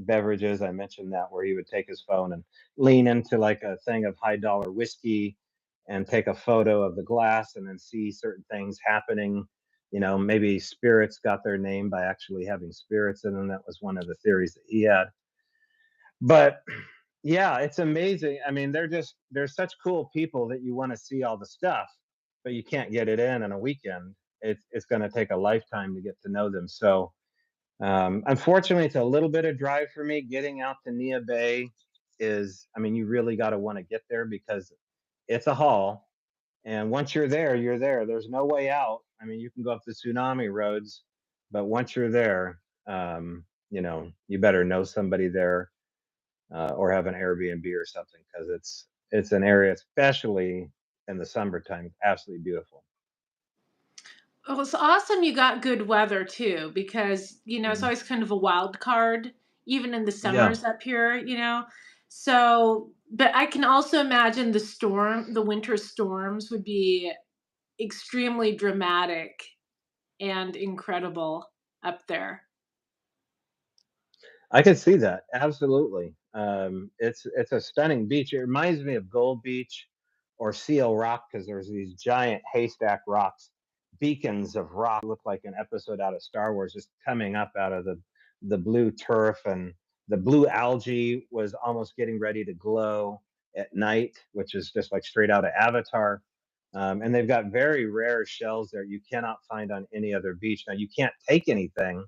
beverages. I mentioned that, where he would take his phone and lean into like a thing of high dollar whiskey and take a photo of the glass and then see certain things happening. Maybe spirits got their name by actually having spirits in them. That was one of the theories that he had. But yeah, it's amazing. I mean, they're such cool people that you want to see all the stuff, but you can't get it in a weekend. It's going to take a lifetime to get to know them. So unfortunately, it's a little bit of drive for me. Getting out to Neah Bay is, I mean, you really got to want to get there because it's a haul. And once you're there, you're there. There's no way out. I mean, you can go up the tsunami roads, but once you're there, you better know somebody there or have an Airbnb or something because it's an area, especially in the summertime, absolutely beautiful. Well, it's awesome you got good weather too, because it's Mhm. always kind of a wild card, even in the Yeah. summers up here. So, but I can also imagine the winter storms would be extremely dramatic and incredible up there. I could see that. Absolutely. It's a stunning beach. It reminds me of Gold Beach or Seal Rock because there's these giant haystack rocks, beacons of rock, look like an episode out of Star Wars, just coming up out of the blue turf, and the blue algae was almost getting ready to glow at night, which is just like straight out of Avatar. And they've got very rare shells there you cannot find on any other beach. Now you can't take anything.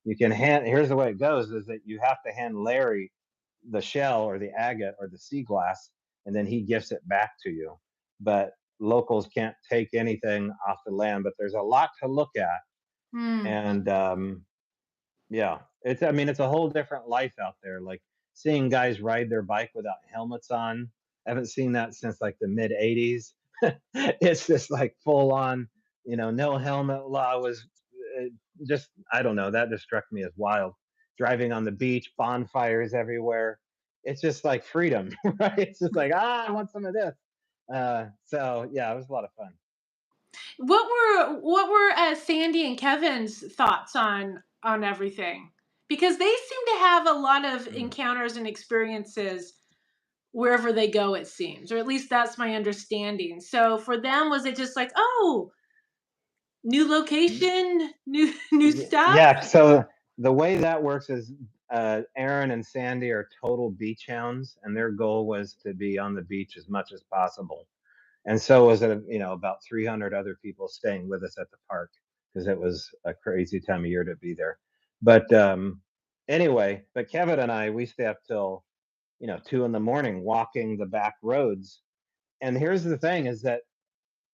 You can hand, here's the way it goes, is that you have to hand Larry the shell or the agate or the sea glass, and then he gifts it back to you. But locals can't take anything off the land, but there's a lot to look at. Hmm. And yeah, I mean, it's a whole different life out there. Like seeing guys ride their bike without helmets on. I haven't seen that since like the mid 80s. It's just like full on, no helmet law was uh, just, I don't know, that just struck me as wild. Driving on the beach, bonfires everywhere. It's just like freedom, right? It's just like, I want some of this. So yeah, it was a lot of fun. What were Sandy and Kevin's thoughts on everything? Because they seem to have a lot of Mm. encounters and experiences wherever they go, it seems, or at least that's my understanding. So for them, was it just like, oh, new location, new stuff? Yeah. So the way that works is Aaron and Sandy are total beach hounds, and their goal was to be on the beach as much as possible. And so was it, about 300 other people staying with us at the park because it was a crazy time of year to be there. But anyway, but Kevin and I, we stay up till 2 in the morning walking the back roads. And here's the thing: is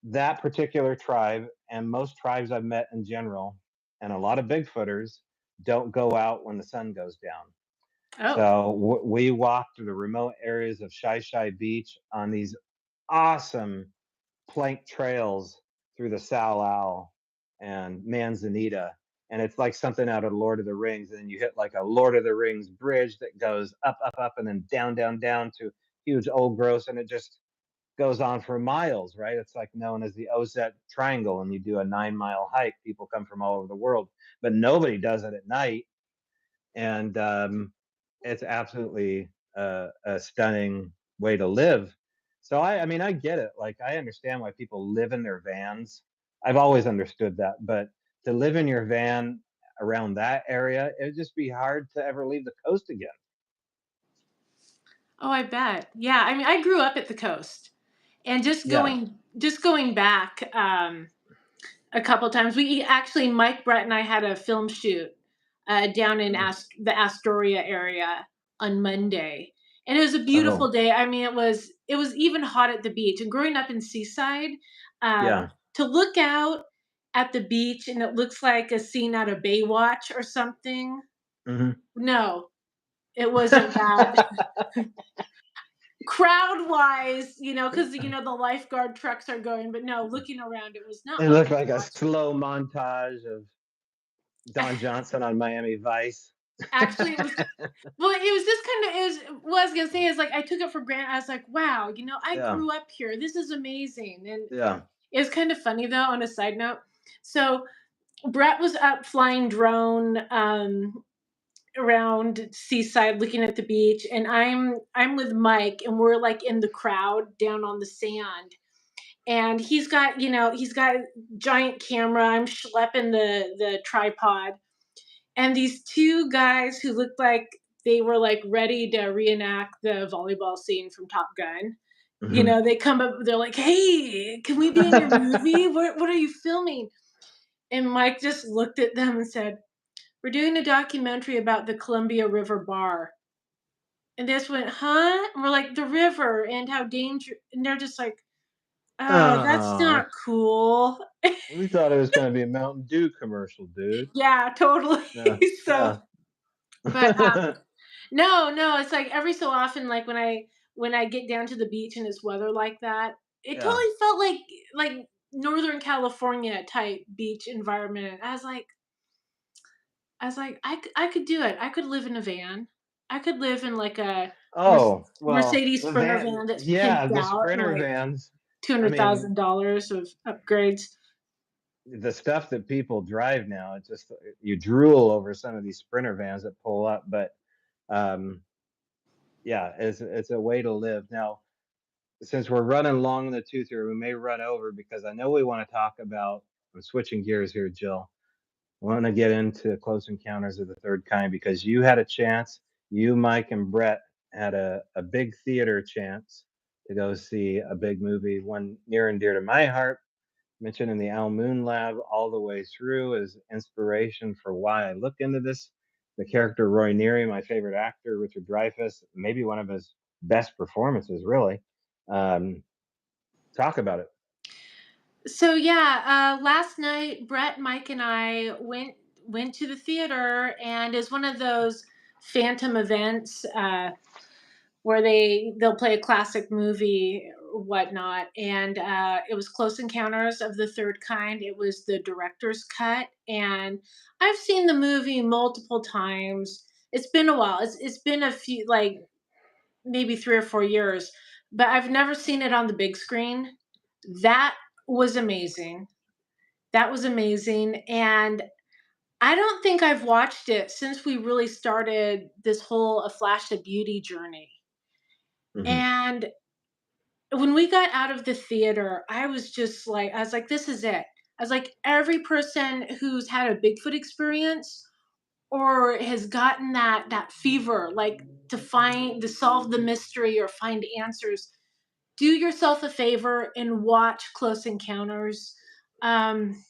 that particular tribe and most tribes I've met in general, and a lot of Bigfooters don't go out when the sun goes down. Oh, So we walked through the remote areas of Shai Shai Beach on these awesome plank trails through the Salal and Manzanita. And it's like something out of Lord of the Rings. And then you hit like a Lord of the Rings bridge that goes up, up, up, and then down, down, down to huge old growth. And it just goes on for miles, right? It's like known as the Ozette Triangle. And you do a 9-mile hike. People come from all over the world, but nobody does it at night. And it's absolutely a stunning way to live. So I mean, I get it. Like I understand why people live in their vans. I've always understood that, but to live in your van around that area, it'd just be hard to ever leave the coast again. oh, I bet. Yeah, I mean, I grew up at the coast, and just Yeah. going back a couple times. We actually, Mike, Brett, and I had a film shoot down in Mm. The Astoria area on Monday, and it was a Oh, beautiful day. I mean, it was even hot at the beach. And growing up in Seaside, yeah. to look out at the beach and it looks like a scene out of Baywatch or something. Hmm. No, it wasn't that. Crowd wise, because the lifeguard trucks are going, but no, looking around, it was not It like looked like a Baywatch. slow montage of Don Johnson on Miami Vice. Actually, it was. Well, it was just kind of is what I was gonna say is like I took it for granted. I was like, wow, I Yeah. grew up here. This is amazing. And Yeah. it was kind of funny though, on a side note. So Brett was up flying drone around Seaside looking at the beach, and I'm with Mike, and we're like in the crowd down on the sand. And he's got giant camera. I'm schlepping the tripod, and these two guys who looked like they were like ready to reenact the volleyball scene from Top Gun. You Mhm. know, they come up, they're like, "Hey, can we be in your movie? What are you filming?" And Mike just looked at them and said, "We're doing a documentary about the Columbia River Bar." And they just went, "Huh?" And we're like, "The river and how dangerous." And they're just like, "Oh, that's Aw, not cool." we thought it was gonna be a Mountain Dew commercial, dude. Yeah, totally. Yeah, So, yeah. but no, no, it's like every so often, like when I get down to the beach and it's weather like that, it Yeah. totally felt like Northern California type beach environment. I was like, I could do it. I could live in a van. I could live in like a Oh, well, Mercedes the Sprinter van van that's yeah, pimped the out and Sprinter like vans. two I hundred mean, thousand dollars of upgrades. the stuff that people drive now, it just you drool over some of these Sprinter vans that pull up, but, um, yeah, it's a way to live. Now, since we're running long in the tooth here, we may run over because I know we wanna talk about I'm switching gears here, Jill. I wanna get into Close Encounters of the Third Kind because you had a chance, you, Mike, and Brett had a big theater chance to go see a big movie, one near and dear to my heart, mentioned in the Al Moon Lab all the way through as inspiration for why I looked into this. The character Roy Neary, my favorite actor, Richard Dreyfuss, maybe one of his best performances, really. Um, talk about it. So yeah, last night Brett, Mike, and I went to the theater, and it's one of those phantom events where they'll play a classic movie or whatnot. And it was Close Encounters of the Third Kind. It was the director's cut, and I've seen the movie multiple times. It's been a while. It's been a few, like maybe 3 or 4 years, but I've never seen it on the big screen. That was amazing. That was amazing. And I don't think I've watched it since we really started this whole A Flash of Beauty journey. Mhm, And when we got out of the theater, I was like, this is it. I was like, every person who's had a Bigfoot experience or has gotten that fever, like to solve the mystery or find answers, do yourself a favor and watch Close Encounters. Um,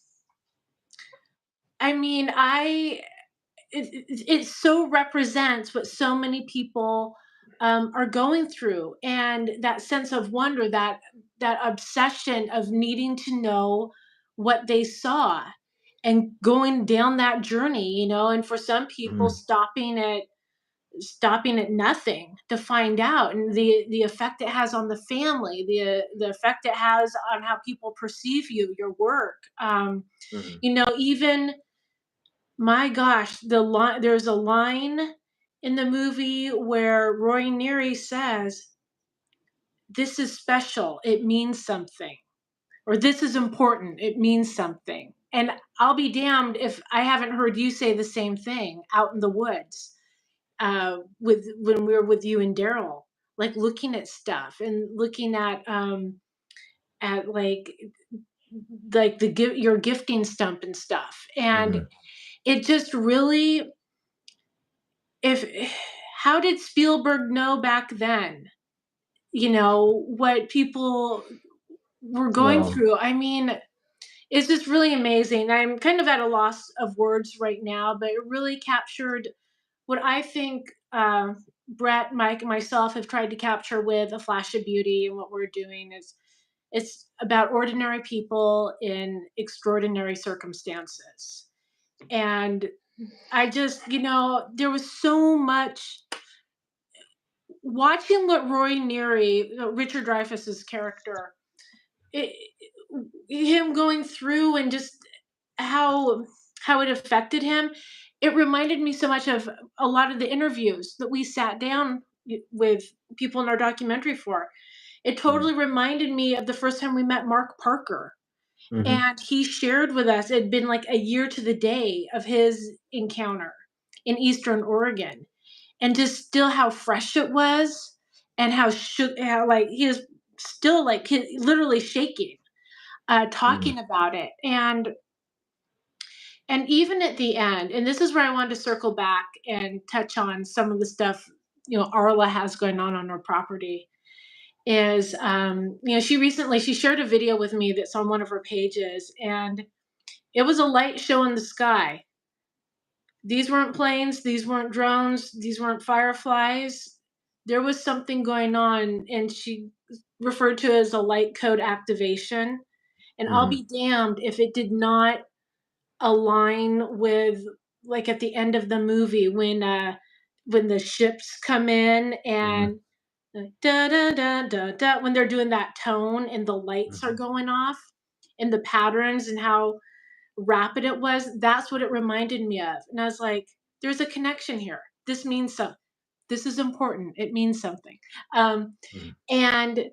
I mean, it so represents what so many people are going through, and that sense of wonder, that obsession of needing to know what they saw and going down that journey, and for some people mhm, stopping at nothing to find out, and the effect it has on the family, the effect it has on how people perceive your work. mhm, Even, my gosh, there's a line in the movie where Roy Neary says, "This is special. It means something." Or "This is important. It means something." And I'll be damned if I haven't heard you say the same thing out in the woods, with when we were with you and Daryl, like looking at stuff and looking at like your gifting stump and stuff. And mhm, it just really, if how did Spielberg know back then, what people were going well, through? I mean, it's just really amazing. I'm kind of at a loss of words right now, but it really captured what I think Brett, Mike, and myself have tried to capture with A Flash of Beauty. And what we're doing is, it's about ordinary people in extraordinary circumstances. And I just, there was so much watching what Roy Neary, Richard Dreyfuss's character, it, him going through, and just how how it affected him. It reminded me so much of a lot of the interviews that we sat down with people in our documentary for. It mhm, totally reminded me of the first time we met Mark Parker. mhm, And he shared with us, it had been like a year to the day of his encounter in Eastern Oregon, and just still how fresh it was, and how like he was still like literally shaking, mhm, talking about it. And And even at the end, and this is where I wanted to circle back and touch on some of the stuff, Arla has going on her property is, she shared a video with me that's on one of her pages, and it was a light show in the sky. These weren't planes, these weren't drones, these weren't fireflies. There was something going on, and she referred to it as a light code activation. And I'll Hmm. be damned if it did not align with, like, at the end of the movie when the ships come in Hmm. and da da da da da, when they're doing that tone and the lights are Hmm. going off and the patterns and how rapid it was. That's what it reminded me of. And I was like, there's a connection here. This means something. This is important. It means something. Um, Hmm. and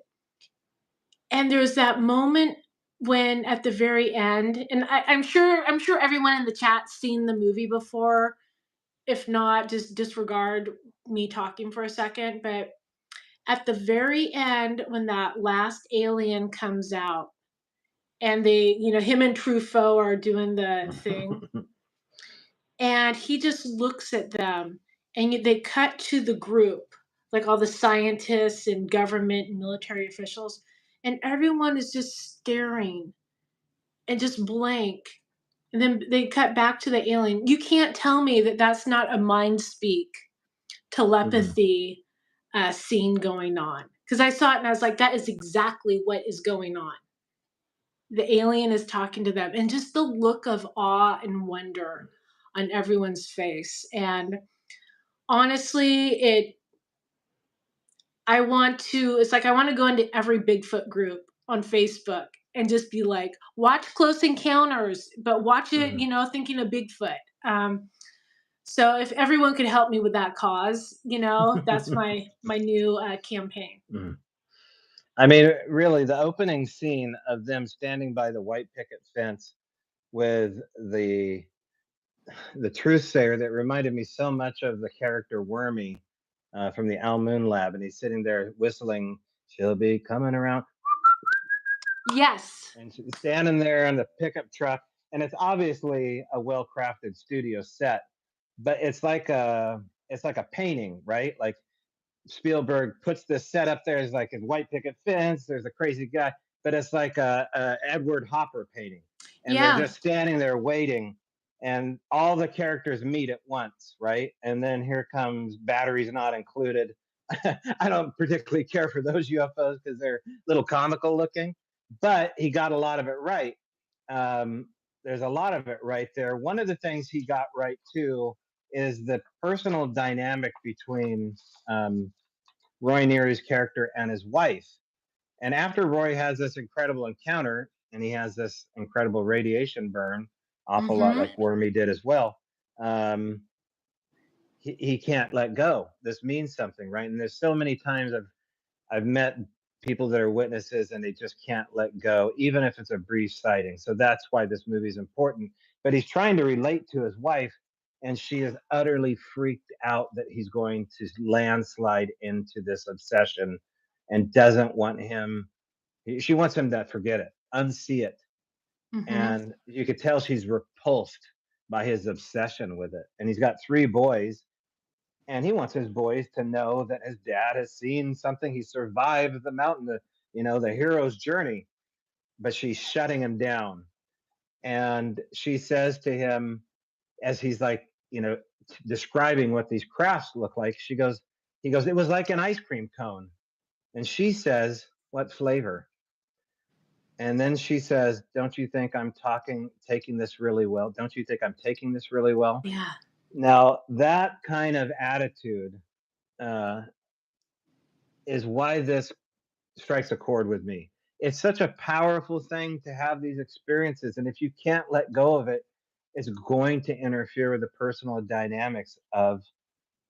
and there's that moment when at the very end, and I'm sure everyone in the chat's seen the movie before. If not, just disregard me talking for a second. But at the very end, when that last alien comes out, and him and Truffaut are doing the thing, and he just looks at them, and they cut to the group, like all the scientists and government and military officials, and everyone is just staring and just blank. And then they cut back to the alien. You can't tell me that that's not a mind speak Hmm. telepathy scene going on. Because I saw it and I was like, that is exactly what is going on. The alien is talking to them, and just the look of awe and wonder on everyone's face. And honestly, it's like I want to go into every Bigfoot group on Facebook and just be like, watch Close Encounters, but watch it, Hmm. thinking of Bigfoot. So if everyone could help me with that cause, that's my new campaign. Hmm. I mean, really, the opening scene of them standing by the white picket fence with the truth sayer, that reminded me so much of the character Wormy from the Al Moon Lab, and he's sitting there whistling, "She'll be coming around," Yes. and she's standing there on the pickup truck, and it's obviously a well-crafted studio set, but it's like a painting, right? Like Spielberg puts this set up there as like a white picket fence. There's a crazy guy, but it's like a Edward Hopper painting, and they're Yeah. just standing there waiting, and all the characters meet at once, right? And then here comes batteries not included. I don't particularly care for those UFOs because they're a little comical looking, but he got a lot of it right. Um, there's a lot of it right there. One of the things he got right too is the personal dynamic between um, Roy Neary's character and his wife. And after Roy has this incredible encounter and he has this incredible radiation burn, awful lot Mm-hmm. like Wormy did as well, um, he can't let go. This means something, right? And there's so many times I've met people that are witnesses and they just can't let go, even if it's a brief sighting. So that's why this movie is important. But he's trying to relate to his wife, and she is utterly freaked out that he's going to landslide into this obsession and doesn't want him. She wants him to forget it, unsee it. Mm-hmm. And you could tell she's repulsed by his obsession with it. And he's got three boys, and he wants his boys to know that his dad has seen something. He survived the mountain, the hero's journey. But she's shutting him down, and she says to him as he's like, describing what these crafts look like. He goes, "It was like an ice cream cone," and she says, "What flavor?" And then she says, "Don't you think I'm taking this really well? Don't you think I'm taking this really well?" Yeah. Now that kind of attitude uh, is why this strikes a chord with me. It's such a powerful thing to have these experiences. And if you can't let go of it, it's going to interfere with the personal dynamics of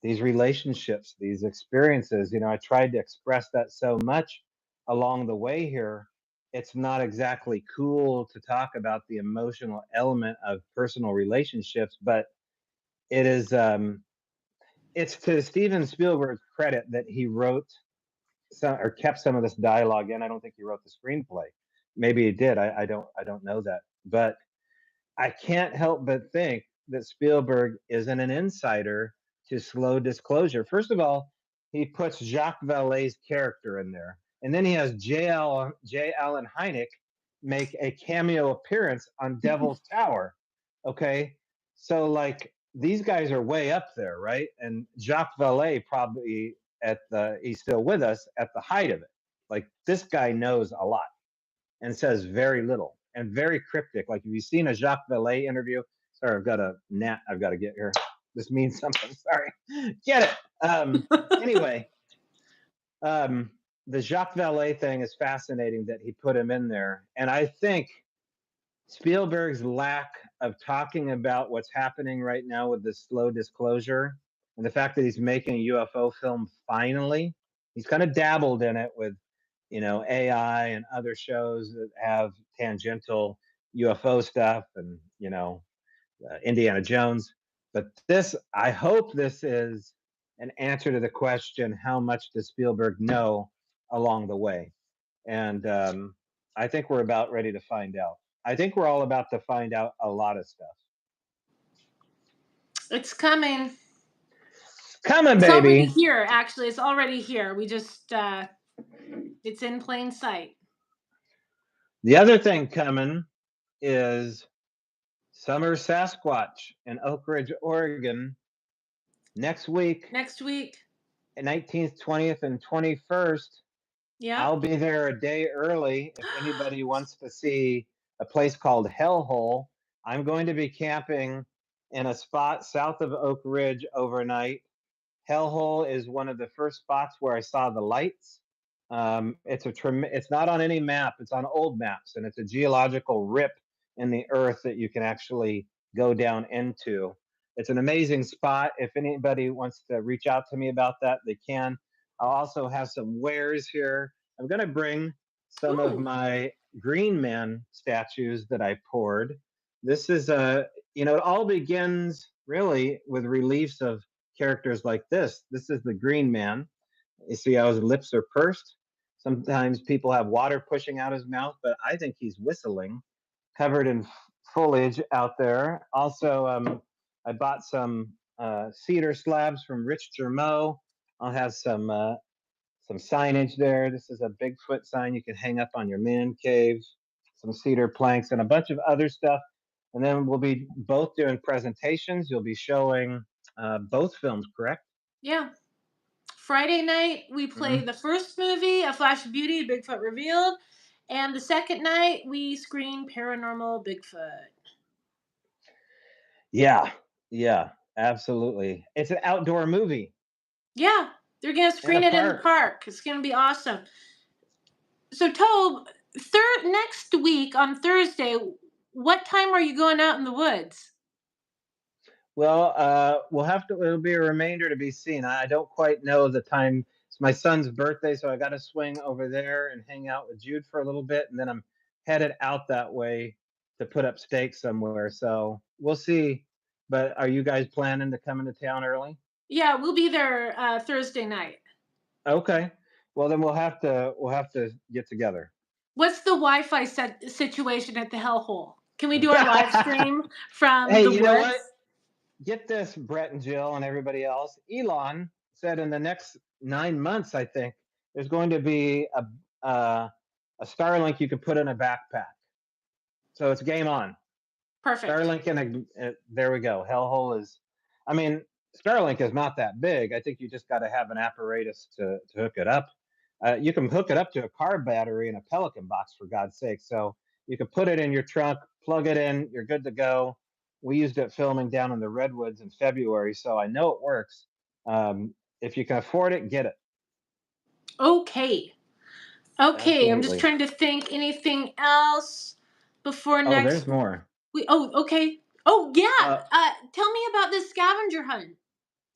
these relationships, these experiences. I tried to express that so much along the way here. It's not exactly cool to talk about the emotional element of personal relationships, but it is it's to Steven Spielberg's credit that he wrote some or kept some of this dialogue in. I don't think he wrote the screenplay. Maybe he did. I don't know that. But I can't help but think that Spielberg isn't an insider to slow disclosure. First of all, he puts Jacques Vallée's character in there, and then he has J. Allen Hynek make a cameo appearance on Devil's Tower. Okay, so like these guys are way up there, right? And Jacques Vallée probably he's still with us at the height of it. Like this guy knows a lot and says very little and very cryptic. Like, have you seen a Jacques Vallée interview? Sorry, I've got a gnat I've got to get here. This means something. Sorry. Get it. Anyway, the Jacques Vallée thing is fascinating that he put him in there. And I think Spielberg's lack of talking about what's happening right now with this slow disclosure and the fact that he's making a UFO film finally, he's kind of dabbled in it with AI and other shows that have tangential UFO stuff and, Indiana Jones. But this, I hope this is an answer to the question, how much does Spielberg know along the way? And I think we're about ready to find out. I think we're all about to find out a lot of stuff. It's coming. Coming, It's baby. already here, actually. It's already here. We just, it's in plain sight. The other thing coming is Summer Sasquatch in Oak Ridge, Oregon next week. Next week. 19th, 20th, and 21st. Yeah. I'll be there a day early if anybody wants to see a place called Hellhole. I'm going to be camping in a spot south of Oak Ridge overnight. Hellhole is one of the first spots where I saw the lights. It's not on any map. It's on old maps, and it's a geological rip in the earth that you can actually go down into. It's an amazing spot. If anybody wants to reach out to me about that, they can. I'll also have some wares here. I'm going to bring some of my Green Man statues that I poured. This is it all begins really with reliefs of characters like this. This is the Green Man. You see how his lips are pursed? Sometimes people have water pushing out his mouth, but I think he's whistling, covered in foliage out there. Also, I bought some cedar slabs from Rich Germeau. I'll have some signage there. This is a Bigfoot sign you can hang up on your man cave, some cedar planks, and a bunch of other stuff. And then we'll be both doing presentations. You'll be showing both films, correct? Yeah. Friday night, we play the first movie, A Flash of Beauty, Bigfoot Revealed. And the second night, we screen Paranormal Bigfoot. Yeah, absolutely. It's an outdoor movie. Yeah, they're going to screen it in the park. It's going to be awesome. So, Tobe, next week on Thursday, what time are you going out in the woods? Well, it'll be a remainder to be seen. I don't quite know the time. It's my son's birthday, so I got to swing over there and hang out with Jude for a little bit, and then I'm headed out that way to put up stakes somewhere. So we'll see. But are you guys planning to come into town early? Yeah, we'll be there Thursday night. Okay. Well, then we'll have to get together. What's the Wi-Fi situation at the Hellhole? Can we do our live stream from the woods? Know what? Get this, Brett and Jill and everybody else. Elon said in the next 9 months, I think, there's going to be a Starlink you can put in a backpack. So it's game on. Perfect. Starlink there we go. Hellhole is, Starlink is not that big. I think you just got to have an apparatus to hook it up. You can hook it up to a car battery in a Pelican box, for God's sake. So you can put it in your trunk, plug it in, you're good to go. We used it filming down in the Redwoods in February, so I know it works. If you can afford it, get it. Okay. Absolutely. I'm just trying to think anything else before next. Oh, there's more. Okay. Oh, yeah. Tell me about this scavenger hunt.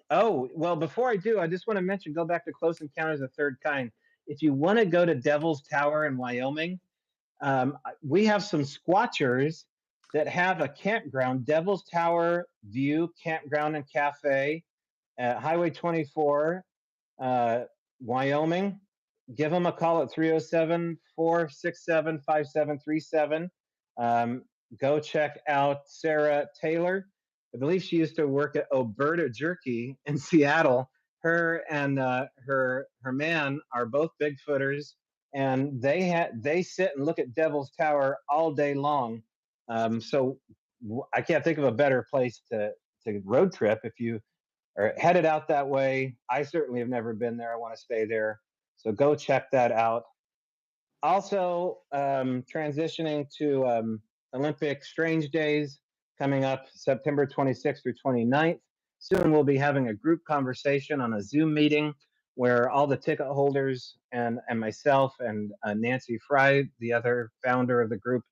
Oh, well, before I do, I just want to mention, go back to Close Encounters of the Third Kind. If you want to go to Devil's Tower in Wyoming, we have some squatchers that have a campground, Devil's Tower View Campground and Cafe at Highway 24, Wyoming. Give them a call at 307-467-5737. go check out Sarah Taylor. I believe she used to work at Oberta Jerky in Seattle. Her and her man are both Bigfooters, and they sit and look at Devil's Tower all day long. So I can't think of a better place to road trip if you are headed out that way. I certainly have never been there. I want to stay there, so go check that out. Also, transitioning to Olympic Strange Days coming up September 26th through 29th. Soon we'll be having a group conversation on a Zoom meeting where all the ticket holders and myself and Nancy Fry, the other founder of the group,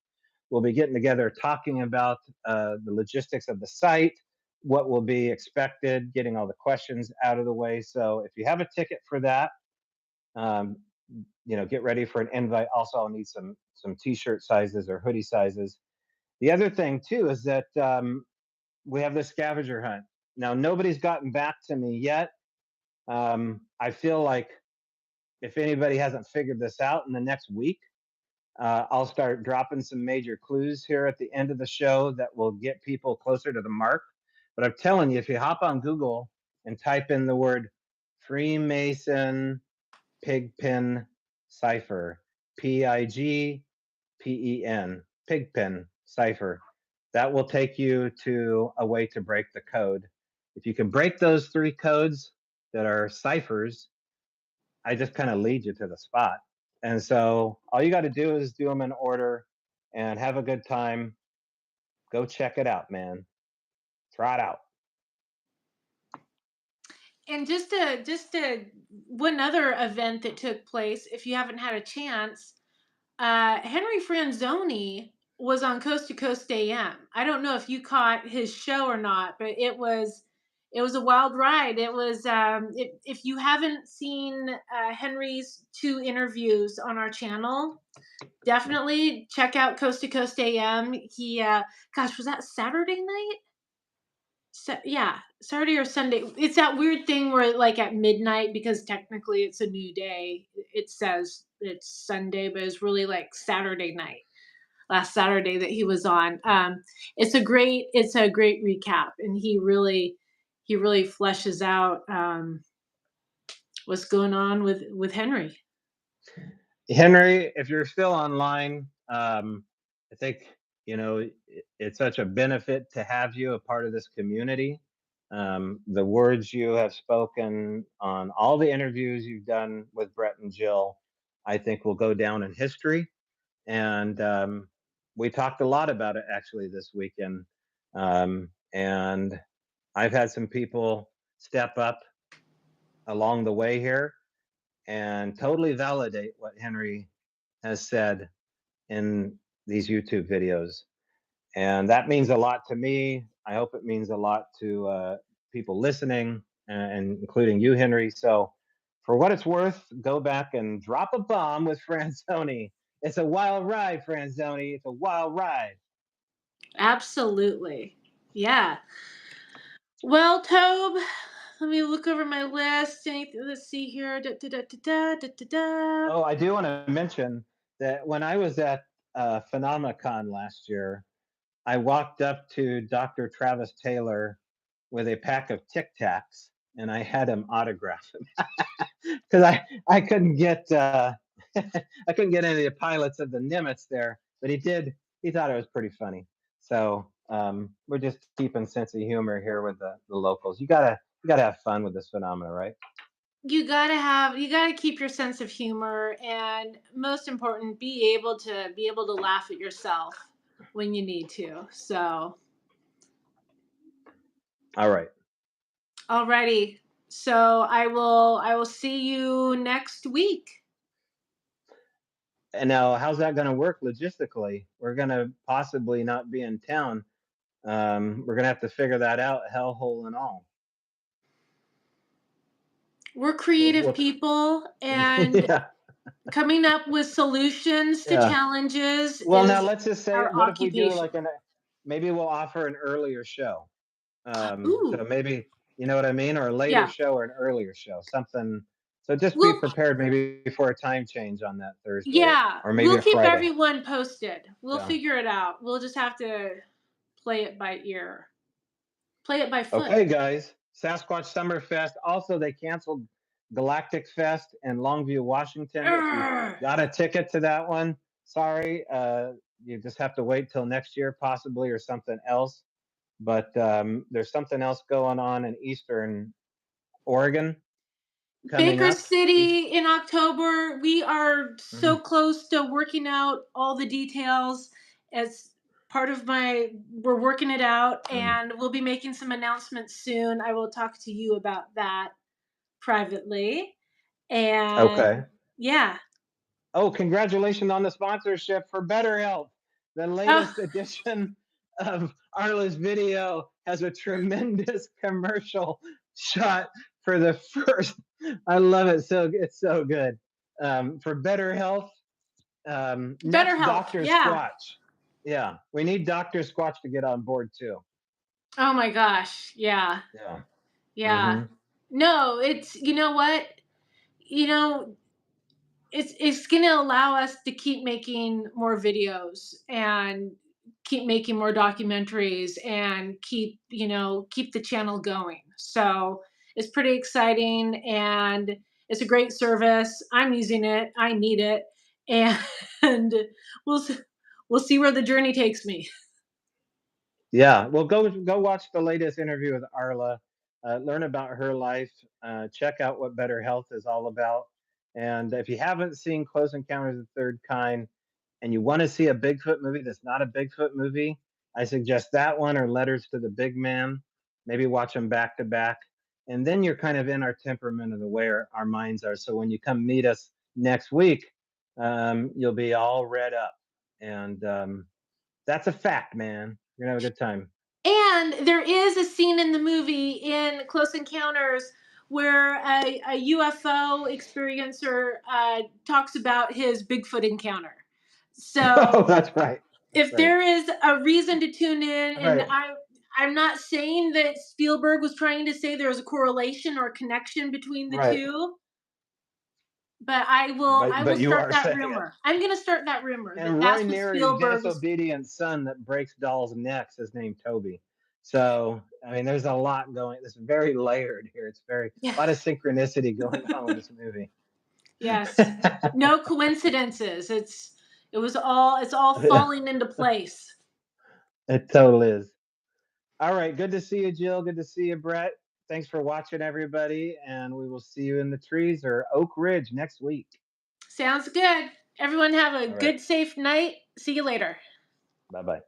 will be getting together talking about the logistics of the site, what will be expected, getting all the questions out of the way. So if you have a ticket for that, um, get ready for an invite. Also, I'll need some t-shirt sizes or hoodie sizes. The other thing too is that we have this scavenger hunt. Now, nobody's gotten back to me yet. I feel like if anybody hasn't figured this out in the next week, I'll start dropping some major clues here at the end of the show that will get people closer to the mark. But I'm telling you, if you hop on Google and type in the word Freemason Pigpen Cipher, Pigpen, Pigpen Cipher, that will take you to a way to break the code. If you can break those 3 codes that are ciphers, I just kind of lead you to the spot. And so all you got to do is do them in order and have a good time. Go check it out, man. Try it out. And just one other event that took place, if you haven't had a chance, Henry Franzoni was on Coast to Coast AM. I don't know if you caught his show or not, but it was a wild ride. It was if you haven't seen Henry's 2 interviews on our channel, definitely check out Coast to Coast AM. He gosh, was that Saturday night? Yeah, Saturday or Sunday. It's that weird thing where like at midnight, because technically it's a new day. It says it's Sunday, but it's really like Saturday night. Last Saturday that he was on. It's a great recap, and he really fleshes out what's going on with Henry. Henry, if you're still online, I think it's such a benefit to have you a part of this community. The words you have spoken on all the interviews you've done with Brett and Jill, I think will go down in history. And we talked a lot about it actually this weekend. And I've had some people step up along the way here and totally validate what Henry has said in these YouTube videos. And that means a lot to me. I hope it means a lot to people listening, and including you, Henry. So for what it's worth, go back and drop a bomb with Franzoni. It's a wild ride, Franzoni. It's a wild ride. Absolutely. Yeah. Well, Tobe, let me look over my list. Let's see here. Oh, I do want to mention that when I was at Phenomenacon last year, I walked up to Dr. Travis Taylor with a pack of Tic Tacs, and I had him autograph them because I couldn't get I couldn't get any of the pilots of the Nimitz there, but he did. He thought it was pretty funny. So we're just keeping sense of humor here with the locals. You gotta have fun with this phenomena, right? You gotta keep your sense of humor, and most important, be able to laugh at yourself when you need to. So all right. Alrighty. So I will see you next week. And now, how's that going to work logistically? We're going to possibly not be in town. We're going to have to figure that out, hellhole and all. We're creative people, and yeah. coming up with solutions to challenges. Well, now let's just say, what if we do like maybe we'll offer an earlier show. So maybe, you know what I mean? Or a later show or an earlier show, something So just be We'll prepared maybe for a time change on that Thursday Yeah, or maybe we'll a keep Friday. everyone posted. We'll Yeah. figure it out. We'll just have to play it by ear. Play it by foot. Okay, guys. Sasquatch Summerfest. Also, they canceled Galactic Fest in Longview, Washington. If you Urgh. got a ticket to that one, sorry, you just have to wait till next year, possibly, or something else. But there's something else going on in Eastern Oregon coming Baker up. City in October. We are so Mhm. close to working out all the details as part of we're working it out, Mm. and we'll be making some announcements soon. I will talk to you about that privately. And Okay. yeah. Oh, congratulations on the sponsorship for Better Health. The Oh, latest edition of Arla's video has a tremendous commercial shot for the first. I love it. So it's so good. For Better Health, better next health. Dr. Yeah. Squatch. Yeah, we need Dr. Squatch to get on board too. Oh my gosh. Yeah. Yeah. Yeah. Mm-hmm. No, it's you know what? You know, it's going to allow us to keep making more videos and keep making more documentaries and keep the channel going. So, it's pretty exciting, and it's a great service. I'm using it. I need it. And we'll s- we'll see where the journey takes me. Yeah, well, go watch the latest interview with Arla, learn about her life, check out what Better Health is all about, and if you haven't seen Close Encounters of the Third Kind, and you want to see a Bigfoot movie that's not a Bigfoot movie, I suggest that one or Letters to the Big Man. Maybe watch them back to back, and then you're kind of in our temperament of the way our minds are. So when you come meet us next week, you'll be all read up, and that's a fact, man. You're gonna have a good time. And there is a scene in the movie in Close Encounters where a UFO experiencer talks about his Bigfoot encounter. Oh, So that's right. That's if right. there is a reason to tune in, All and right. I'm not saying that Spielberg was trying to say there was a correlation or a connection between the Right. two, but I will But you start are that saying it. rumor. I'm going to start that rumor that And Roy that's what Neary's Spielberg was. disobedient son that breaks dolls' necks is named Toby. So I mean, there's a lot going. It's very layered here. It's very Yeah. a lot of synchronicity going on with this movie. Yes. No coincidences. It's all Yeah, falling into place. it totally is. All right. Good to see you, Jill. Good to see you, Brett. Thanks for watching, everybody. And we will see you in the trees or Oak Ridge next week. Sounds good. Everyone have a All right. good safe night. See you later. Bye bye.